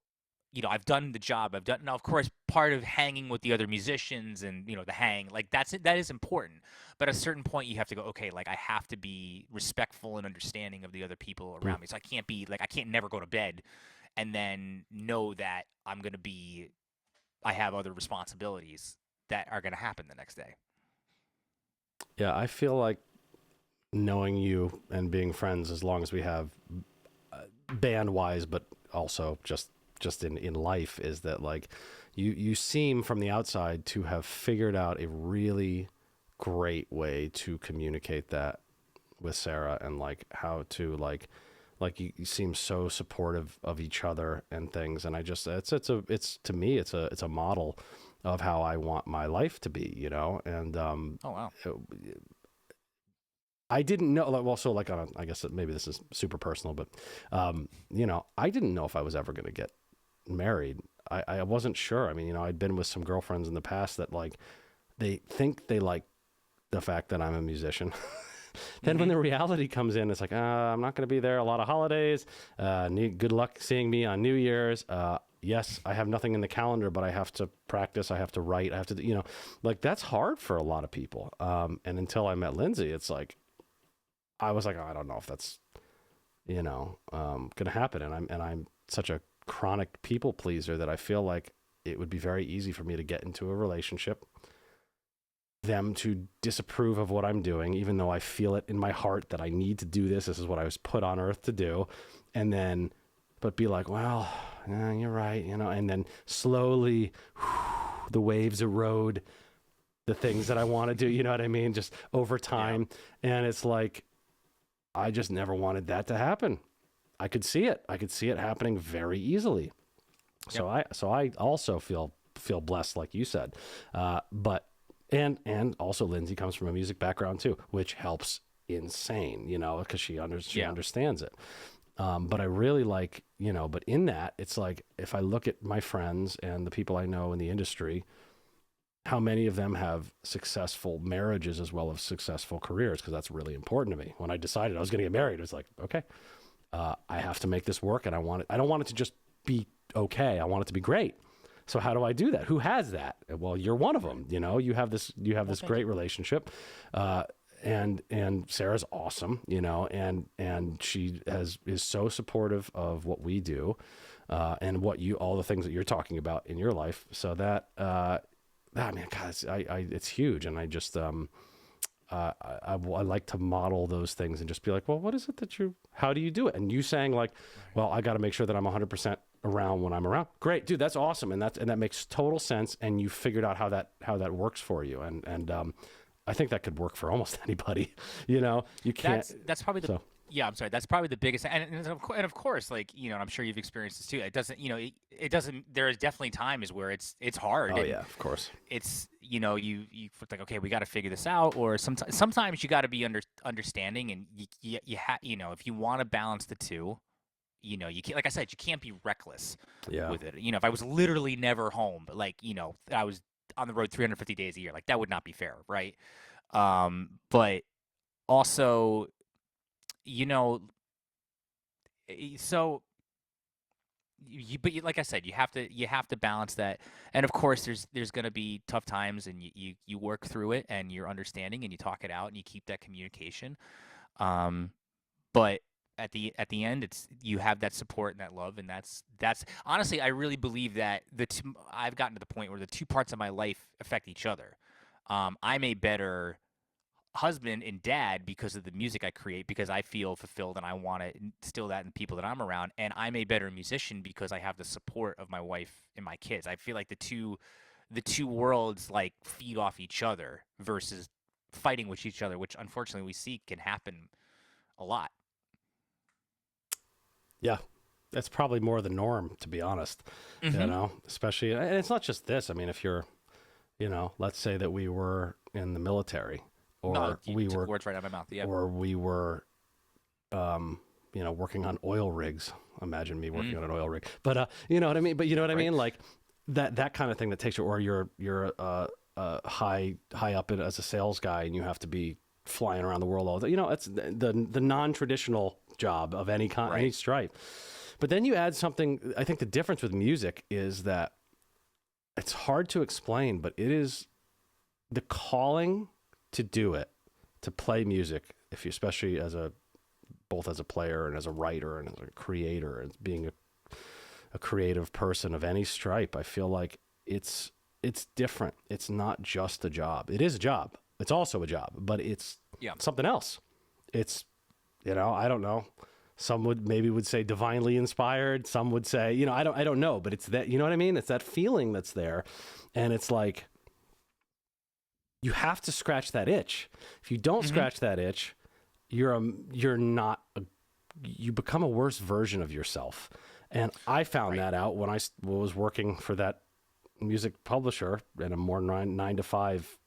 I've done the job, now of course part of hanging with the other musicians and, the hang, like that is important. But at a certain point you have to go, okay, like I have to be respectful and understanding of the other people around me. So I can't never go to bed and then know that I have other responsibilities that are going to happen the next day. Yeah, I feel like knowing you and being friends, as long as we have band-wise, but also just in life, is that like you seem from the outside to have figured out a really great way to communicate that with Sarah, and like how to like you seem so supportive of each other and things. And I just, it's to me, it's a model of how I want my life to be, and, oh, wow. I didn't know, like, well, so like, I guess that maybe this is super personal, but, I didn't know if I was ever going to get married. I wasn't sure. I mean, I'd been with some girlfriends in the past that like, they think they like the fact that I'm a musician. Then when the reality comes in, it's like, I'm not going to be there a lot of holidays. Good luck seeing me on New Year's. Yes, I have nothing in the calendar, but I have to practice. I have to write. I have to, like, that's hard for a lot of people. And until I met Lindsay, it's like, I was like, I don't know if that's, going to happen. And I'm such a chronic people pleaser that I feel like it would be very easy for me to get into a relationship, them to disapprove of what I'm doing, even though I feel it in my heart that I need to do this. This is what I was put on earth to do. And then, but be like, well, you're right. And then slowly the waves erode the things that I want to do. You know what I mean? Just over time. Yeah. And it's like, I just never wanted that to happen. I could see it. I could see it happening very easily. Yep. So I also feel blessed, like you said. But And also Lindsay comes from a music background too, which helps insane, because she understands it. But I really like, but in that, it's like, if I look at my friends and the people I know in the industry, how many of them have successful marriages as well as successful careers? Because that's really important to me. When I decided I was going to get married, it was like, okay, I have to make this work, and I don't want it to just be okay. I want it to be great. So how do I do that? Who has that? Well, you're one of them. You have this great relationship, and Sarah's awesome, you know, and she is so supportive of what we do, and all the things that you're talking about in your life. So that, man, God, it's huge. And I just, I like to model those things and just be like, well, what is it how do you do it? And you saying like, well, I got to make sure that I'm 100% around when I'm around. Great, dude, that's awesome. And that makes total sense. And you figured out how that works for you. And I think that could work for almost anybody, you know, you can't. That's probably so. yeah, I'm sorry. That's probably the biggest, and of course, like, you know, I'm sure you've experienced this too. It doesn't, you know, it doesn't. There is definitely times where it's hard. Oh and yeah, of course. It's, you know, you like, okay, we got to figure this out, or sometimes you got to be understanding, and you know, if you want to balance the two, you know, you can't, like I said, you can't be reckless with it. You know, if I was literally never home, but like, you know, I was on the road 350 days a year, like that would not be fair, right? But also, you know, so like I said, you have to balance that. And of course, there's going to be tough times, and you work through it, and you're understanding, and you talk it out, and you keep that communication. But at the end, it's, you have that support and that love, and that's honestly, I really believe that I've gotten to the point where the two parts of my life affect each other. I'm a better husband and dad because of the music I create, because I feel fulfilled and I want to instill that in the people that I'm around. And I'm a better musician because I have the support of my wife and my kids. I feel like the two worlds like feed off each other versus fighting with each other, which unfortunately we see can happen a lot. Yeah, that's probably more the norm, to be honest. You know, especially, and it's not just this. I mean, if you're, you know, let's say that we were in the military, or No, we took were, words right out of my mouth. Yeah. or we were, you know, working on oil rigs. Imagine me working on an oil rig, but you know what I mean. But you know what I mean, like that kind of thing that takes you, or you're high up as a sales guy, and you have to be flying around the world all day. You know, it's the non-traditional job of any kind, any stripe. But then you add something. I think the difference with music is that it's hard to explain, but it is the calling to do it, to play music. If you, especially both as a player and as a writer and as a creator, and being a creative person of any stripe, I feel like it's different. It's not just a job. It is a job. It's also a job, but it's something else. It's, you know, I don't know. Some would say divinely inspired. Some would say, you know, I don't know, but it's that, you know what I mean? It's that feeling that's there. And it's like, you have to scratch that itch. If you don't scratch that itch, you become a worse version of yourself. And I found that out when I was working for that music publisher in a more 9 to 5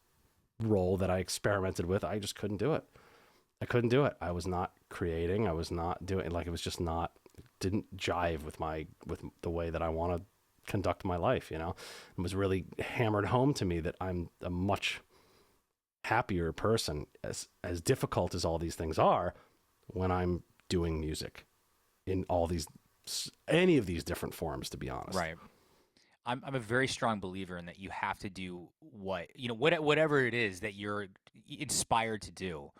role that I experimented with. I just couldn't do it. I couldn't do it. I was not creating. I was not doing, like, it was just not, didn't jive with the way that I want to conduct my life, you know. It was really hammered home to me that I'm a much happier person, as difficult as all these things are, when I'm doing music in any of these different forms, to be honest. Right. I'm a very strong believer in that you have to do whatever it is that you're inspired to do.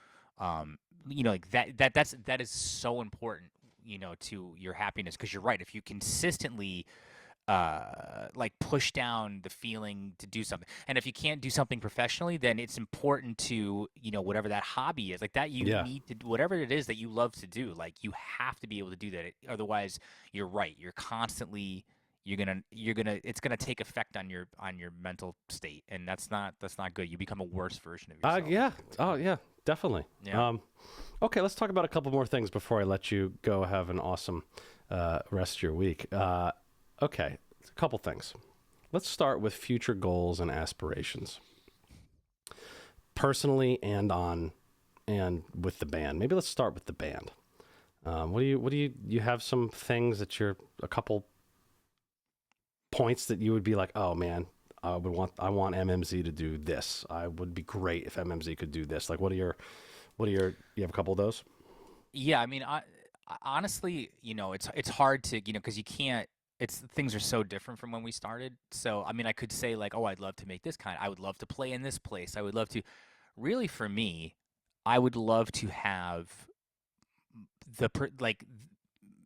You know, like that is so important, you know, to your happiness, because you're right. If you consistently like push down the feeling to do something, and if you can't do something professionally, then it's important to, you know, whatever that hobby is, like that you need to, whatever it is that you love to do, like you have to be able to do that. Otherwise, you're right. You're constantly, it's gonna take effect on your mental state, and that's not good. You become a worse version of yourself. Yeah. Oh yeah, definitely. Yeah. Okay, let's talk about a couple more things before I let you go have an awesome rest of your week. Okay, a couple things. Let's start with future goals and aspirations, personally and with the band. Maybe let's start with the band. What do you have some things that a couple points that you would be like, oh man, I want MMZ to do this. I would be great if MMZ could do this. Like, you have a couple of those? Yeah, I mean, honestly, you know, it's hard to, you know, because you can't. Things are so different from when we started. So, I mean, I could say like, oh, I'd love to make this kind. I would love to play in this place. I would love to. Really, for me, I would love to have like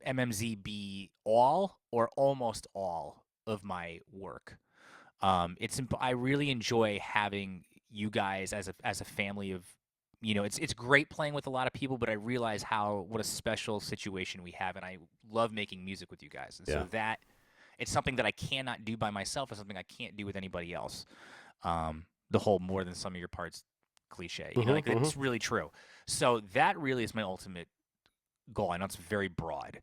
MMZ be all or almost all of my work. I really enjoy having you guys as a family of, it's great playing with a lot of people, but I realize what a special situation we have, and I love making music with you guys, and Yeah. so that it's something that I cannot do by myself. It's something I can't do with anybody else. The whole more than some of your parts cliche, like it's really true. So that really is my ultimate goal. I know it's very broad,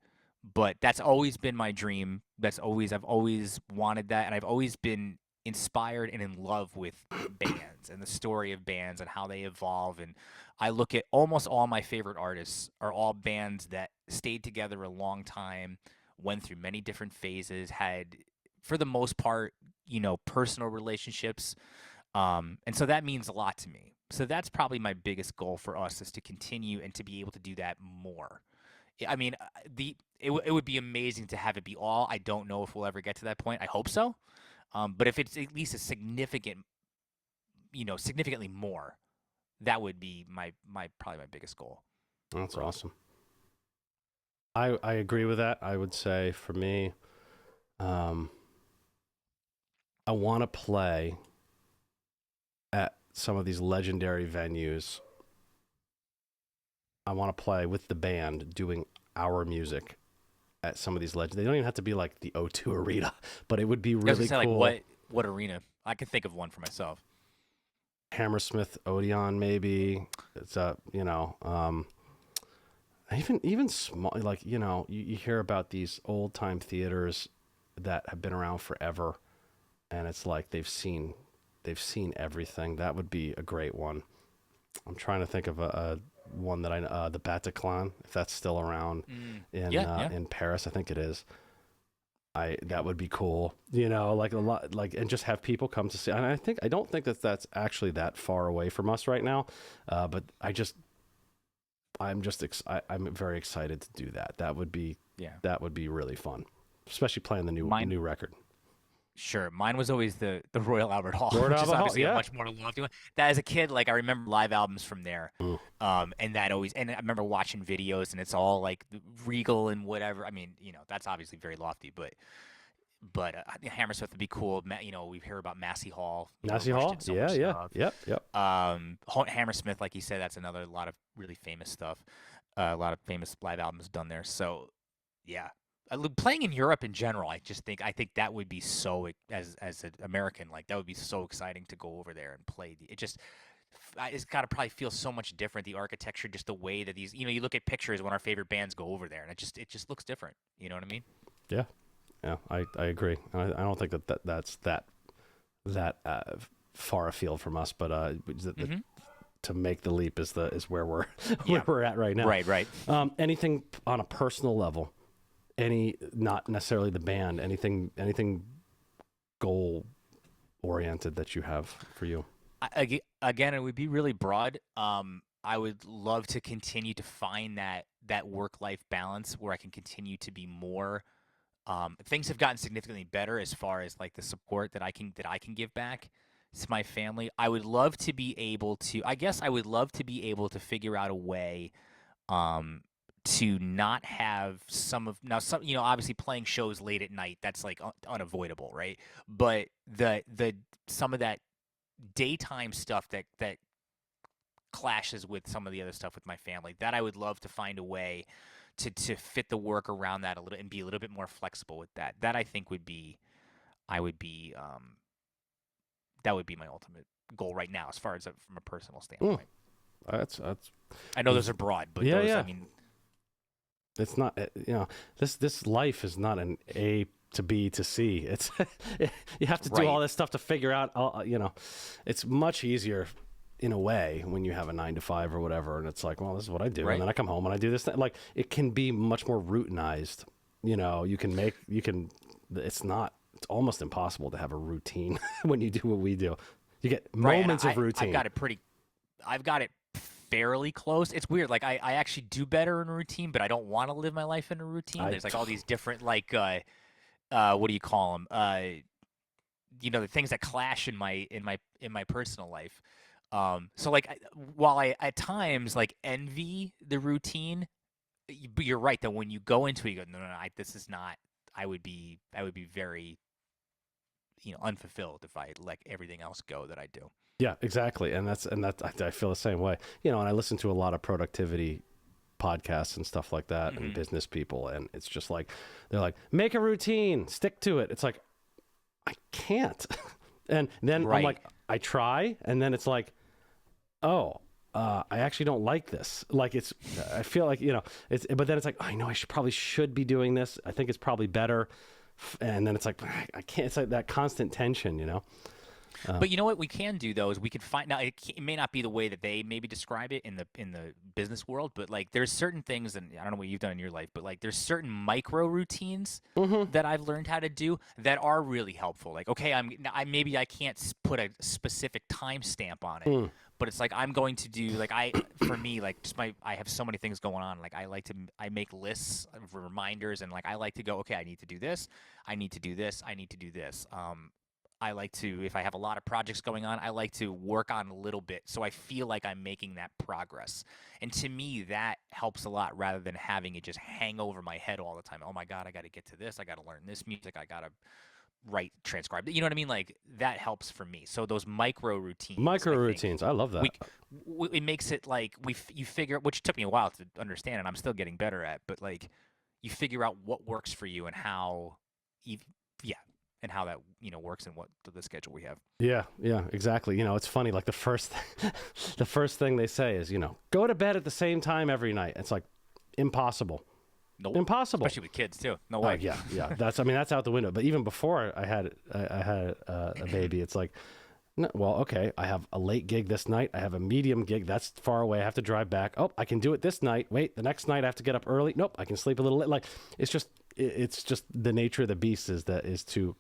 but that's always been my dream. I've always wanted that, and I've always been inspired and in love with bands and the story of bands and how they evolve. And I look at almost all my favorite artists are all bands that stayed together a long time, went through many different phases, had, for the most part, personal relationships. And so that means a lot to me. So that's probably my biggest goal for us, is to continue and to be able to do that more. I mean, it would be amazing to have it be all. I don't know if we'll ever get to that point. I hope so. But if it's at least a significantly more, that would be probably my biggest goal. That's awesome. I agree with that. I would say for me, I want to play at some of these legendary venues. I want to play with the band doing our music at some of these legends. They don't even have to be like the O2 Arena, but it would be really cool. Like what arena? I can think of one for myself. Hammersmith Odeon, maybe. It's even small, like, you hear about these old time theaters that have been around forever, and it's like they've seen everything. That would be a great one. I'm trying to think of a one that the Bataclan, if that's still around in Paris. I think it is. That would be cool, like a lot, like, and just have people come to see. And I don't think that's actually that far away from us right now, but I'm very excited to do that. That would be really fun, especially playing the new record. Sure, mine was always the Royal Albert Hall, Royal which is Albert obviously Hall, a much more lofty one. That as a kid, like I remember live albums from there, and I remember watching videos, and it's all like regal and whatever. I mean, that's obviously very lofty, but Hammersmith would be cool. We hear about Massey Hall. Massey Hall, yep. Hammersmith, like you said, that's a lot of really famous stuff. A lot of famous live albums done there. So, yeah. Playing in Europe in general, I think that would be so, as an American, like that would be so exciting to go over there and play. It's got to probably feel so much different. The architecture, just the way that these, you look at pictures when our favorite bands go over there, and it just looks different. You know what I mean? Yeah, I agree. I don't think that's that far afield from us, but to make the leap is where we're where we're at right now. Right. Anything on a personal level? Not necessarily the band, anything goal oriented that you have for you? Again, it would be really broad. I would love to continue to find that work-life balance where I can continue to be more. Things have gotten significantly better as far as like the support that I can give back to my family. I would love to be able to. I guess I would love to be able to figure out a way. To not have some, obviously playing shows late at night, that's like unavoidable, right? But some of that daytime stuff that clashes with some of the other stuff with my family, that I would love to find a way to fit the work around that a little and be a little bit more flexible with that. That I think that would be my ultimate goal right now, as far as from a personal standpoint. That's I know those are broad, but I mean. It's not, this life is not an A to B to C. It's you have to do all this stuff to figure out. It's much easier in a way when you have a 9 to 5 or whatever, and it's like, well, this is what I do, and then I come home and I do this thing. Like, it can be much more routinized. It's almost impossible to have a routine when you do what we do. You get moments of routine. I've got it fairly close. It's weird. Like I actually do better in a routine, but I don't want to live my life in a routine. There's like all these different like what do you call them? The things that clash in my personal life. So like while I at times like envy the routine, but you're right that when you go into it, you go, no, this is not. I would be very, unfulfilled if I let everything else go that I do. Yeah, exactly. And I feel the same way. And I listen to a lot of productivity podcasts and stuff like that and Hmm. business people. And it's just like, they're like, make a routine, stick to it. It's like, I can't. And then I'm Right. like, I try. And then it's like, oh, I actually don't like this. Like I feel like, but then it's like, I know probably should be doing this. I think it's probably better. And then it's like, I can't, it's like that constant tension. But you know what we can do though is we could find now it may not be the way that they maybe describe it in the business world, but like there's certain things, and I don't know what you've done in your life, but like there's certain micro routines Mm-hmm. that I've learned how to do that are really helpful. Like okay, maybe I can't put a specific timestamp on it, Mm. but it's like I'm going to do like for me like just I have so many things going on. Like I make lists of reminders, and like I like to go, okay, I need to do this, I need to do this, I need to do this. I like to, if I have a lot of projects going on, I like to work on a little bit so I feel like I'm making that progress. And to me, that helps a lot rather than having it just hang over my head all the time. Oh my God, I got to get to this. I got to learn this music. I got to write, transcribe. You know what I mean? Like that helps for me. So those micro routines, Micro I think routines. I love that. it makes it like you figure, which took me a while to understand and I'm still getting better at, but like you figure out what works for you and how, you, yeah, and how that works and what the schedule we have. Yeah, yeah, exactly. It's funny. Like the first thing they say is, go to bed at the same time every night. It's like impossible, Nope. impossible. Especially with kids too. No Oh way. yeah, yeah. That's out the window. But even before I had a baby, it's like, no, well, okay, I have a late gig this night. I have a medium gig that's far away. I have to drive back. Oh, I can do it this night. Wait, the next night I have to get up early. Nope, I can sleep a little late. Like it's just the nature of the beast is to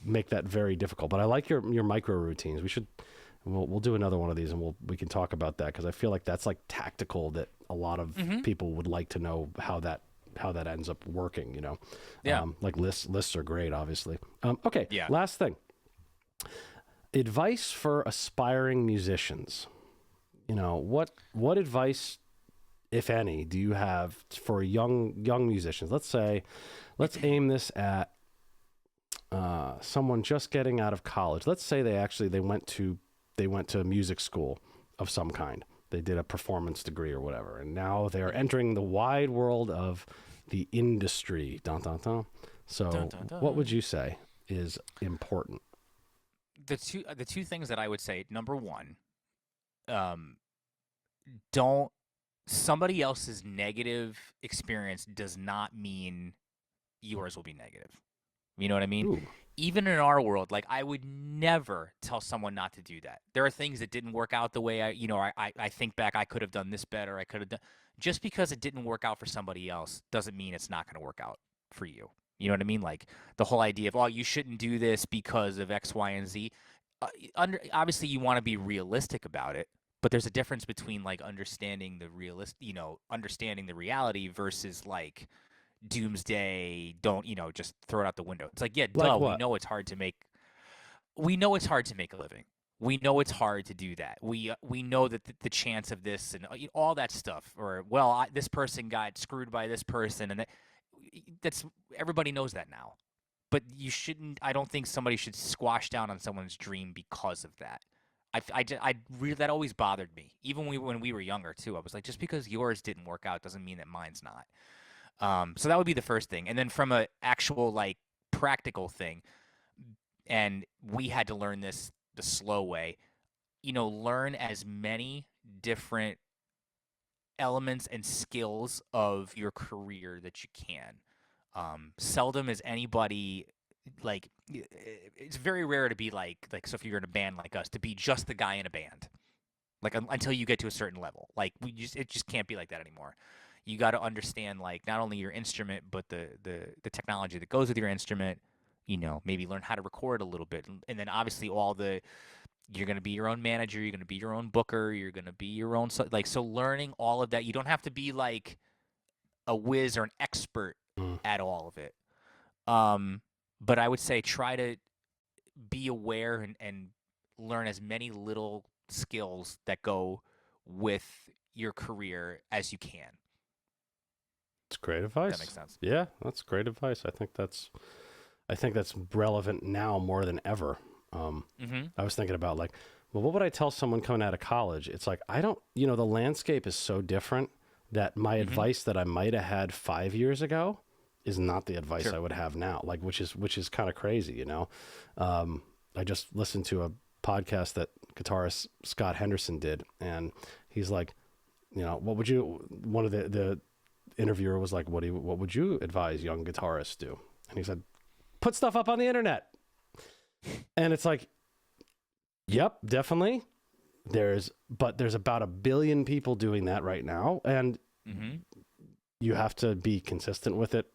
make that very difficult. But I like your micro routines. We'll do another one of these and we can talk about that because I feel like that's like tactical that a lot of Hmm. people would like to know how that ends up working. Yeah. Like lists are great, obviously. Okay, Yeah. last thing. Advice for aspiring musicians. What advice, if any, do you have for young musicians? Let's aim this at someone just getting out of college. Let's say they went to music school of some kind. They did a performance degree or whatever, and now they're entering the wide world of the industry. Dun, dun, dun. So, Dun, dun, what would dun. you say is important? The two things that I would say, number one, um, don't somebody else's negative experience does not mean yours will be negative. You know what I mean? Ooh, Even in our world, like I would never tell someone not to do that. There are things that didn't work out the way I think back, I could have done this better. I could have done just because it didn't work out for somebody else doesn't mean it's not going to work out for you. You know what I mean? Like the whole idea of, oh, you shouldn't do this because of X, Y, and Z. Obviously, you want to be realistic about it, but there's a difference between like understanding the reality versus like doomsday, don't, just throw it out the window. It's like, yeah, like duh, we what? know it's hard to make a living. We know it's hard to do that. We know that the chance of this and all that stuff, or well, this person got screwed by this person, and that's everybody knows that now. But you shouldn't. I don't think somebody should squash down on someone's dream because of that. I really that always bothered me. Even when we were younger too, I was like, just because yours didn't work out doesn't mean that mine's not. So that would be the first thing, and then from a actual like practical thing, and we had to learn this the slow way. Learn as many different elements and skills of your career that you can. Seldom is anybody like it's very rare to be like so if you're in a band like us to be just the guy in a band like until you get to a certain level. Like it just can't be like that anymore. You got to understand like not only your instrument but the technology that goes with your instrument. Maybe learn how to record a little bit, and then obviously you're going to be your own manager, you're going to be your own booker, you're going to be your own so learning all of that. You don't have to be like a whiz or an expert Mm. at all of it. Um, but I would say try to be aware and learn as many little skills that go with your career as you can. It's great advice. That makes sense. Yeah, that's great advice. I think that's relevant now more than ever. I was thinking about like, well, what would I tell someone coming out of college? It's like, I don't, the landscape is so different that my advice that I might have had 5 years ago is not the advice Sure. I would have now. Like, which is kind of crazy, I just listened to a podcast that guitarist Scott Henderson did, and he's like, what would you? One of the interviewer was like, what would you advise young guitarists do? And he said, put stuff up on the internet. And it's like, yep, definitely. There's about 1 billion people doing that right now, and you have to be consistent with it.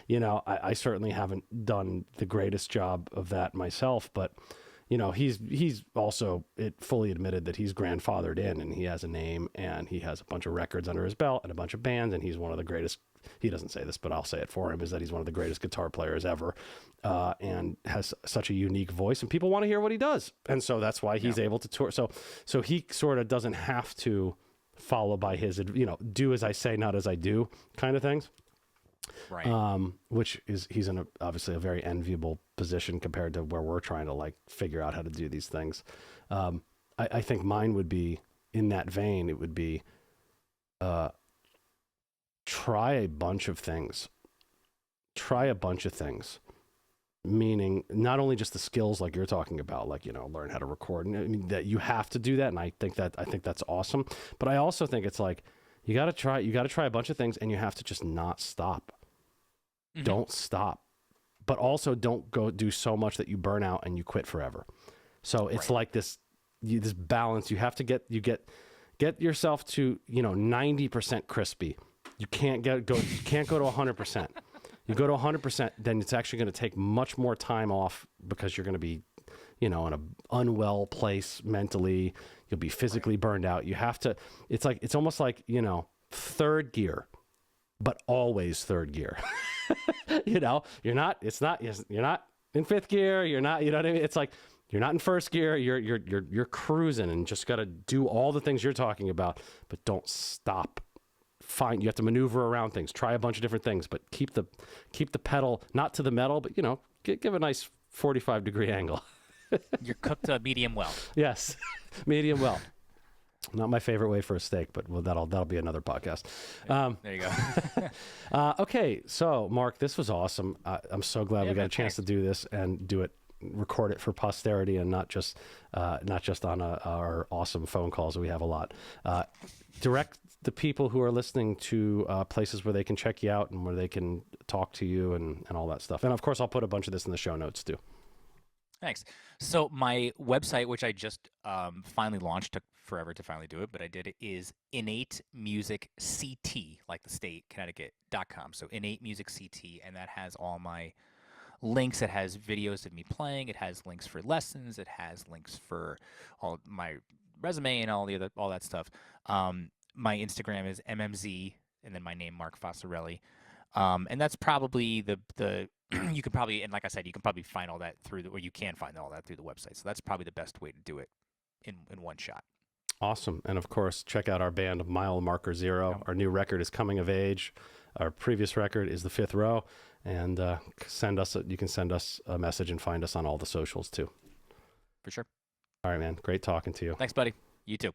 I certainly haven't done the greatest job of that myself, but he's also fully admitted that he's grandfathered in, and he has a name, and he has a bunch of records under his belt and a bunch of bands, and he's one of the greatest. He doesn't say this, but I'll say it for him, is that he's one of the greatest guitar players ever, and has such a unique voice, and people want to hear what he does. And so that's why he's able to tour. So he sort of doesn't have to follow by his, do as I say, not as I do kind of things. Right. Which is, he's in obviously a very enviable position compared to where we're trying to like figure out how to do these things. I think mine would be in that vein. It would be, try a bunch of things, meaning not only just the skills like you're talking about, like, learn how to record, and I mean, that you have to do that. And I think that's awesome. But I also think it's like, you got to try a bunch of things, and you have to just not stop. Don't stop, but also don't go do so much that you burn out and you quit forever. So it's like this balance. You have to get yourself to, 90% crispy. You can't go to 100%. You go to 100%, then it's actually going to take much more time off, because you're going to be, in an unwell place mentally. You'll be physically burned out. You have to, it's almost like, third gear, but always third gear. You're not in fifth gear. You're not, you know what I mean? It's like, you're not in first gear. You're cruising, and just got to do all the things you're talking about, but don't stop. You have to maneuver around things, try a bunch of different things, but keep the pedal, not to the metal, but, give a nice 45-degree angle. You're cooked medium well. Yes. Medium well. Not my favorite way for a steak, but that'll be another podcast. There you go. Okay. So Mark, this was awesome. I'm so glad we got a chance to do this and record it for posterity, and not just on our awesome phone calls that we have a lot. Direct the people who are listening to places where they can check you out and where they can talk to you and all that stuff. And of course, I'll put a bunch of this in the show notes too. Thanks. So my website, which I just finally launched, took forever to finally do it, but I did it, is innatemusicct, like the state, Connecticut.com. So innatemusicct, and that has all my links. It has videos of me playing. It has links for lessons. It has links for all my resume and all that stuff. My Instagram is MMZ, and then my name, Mark Focarile. And that's probably the you can probably, and like I said, you can probably find all that you can find all that through the website. So that's probably the best way to do it in one shot. Awesome. And of course, check out our band, Mile Marker Zero. Our new record is Coming of Age. Our previous record is The Fifth Row. And you can send us a message and find us on all the socials too. For sure. All right, man. Great talking to you. Thanks, buddy. You too.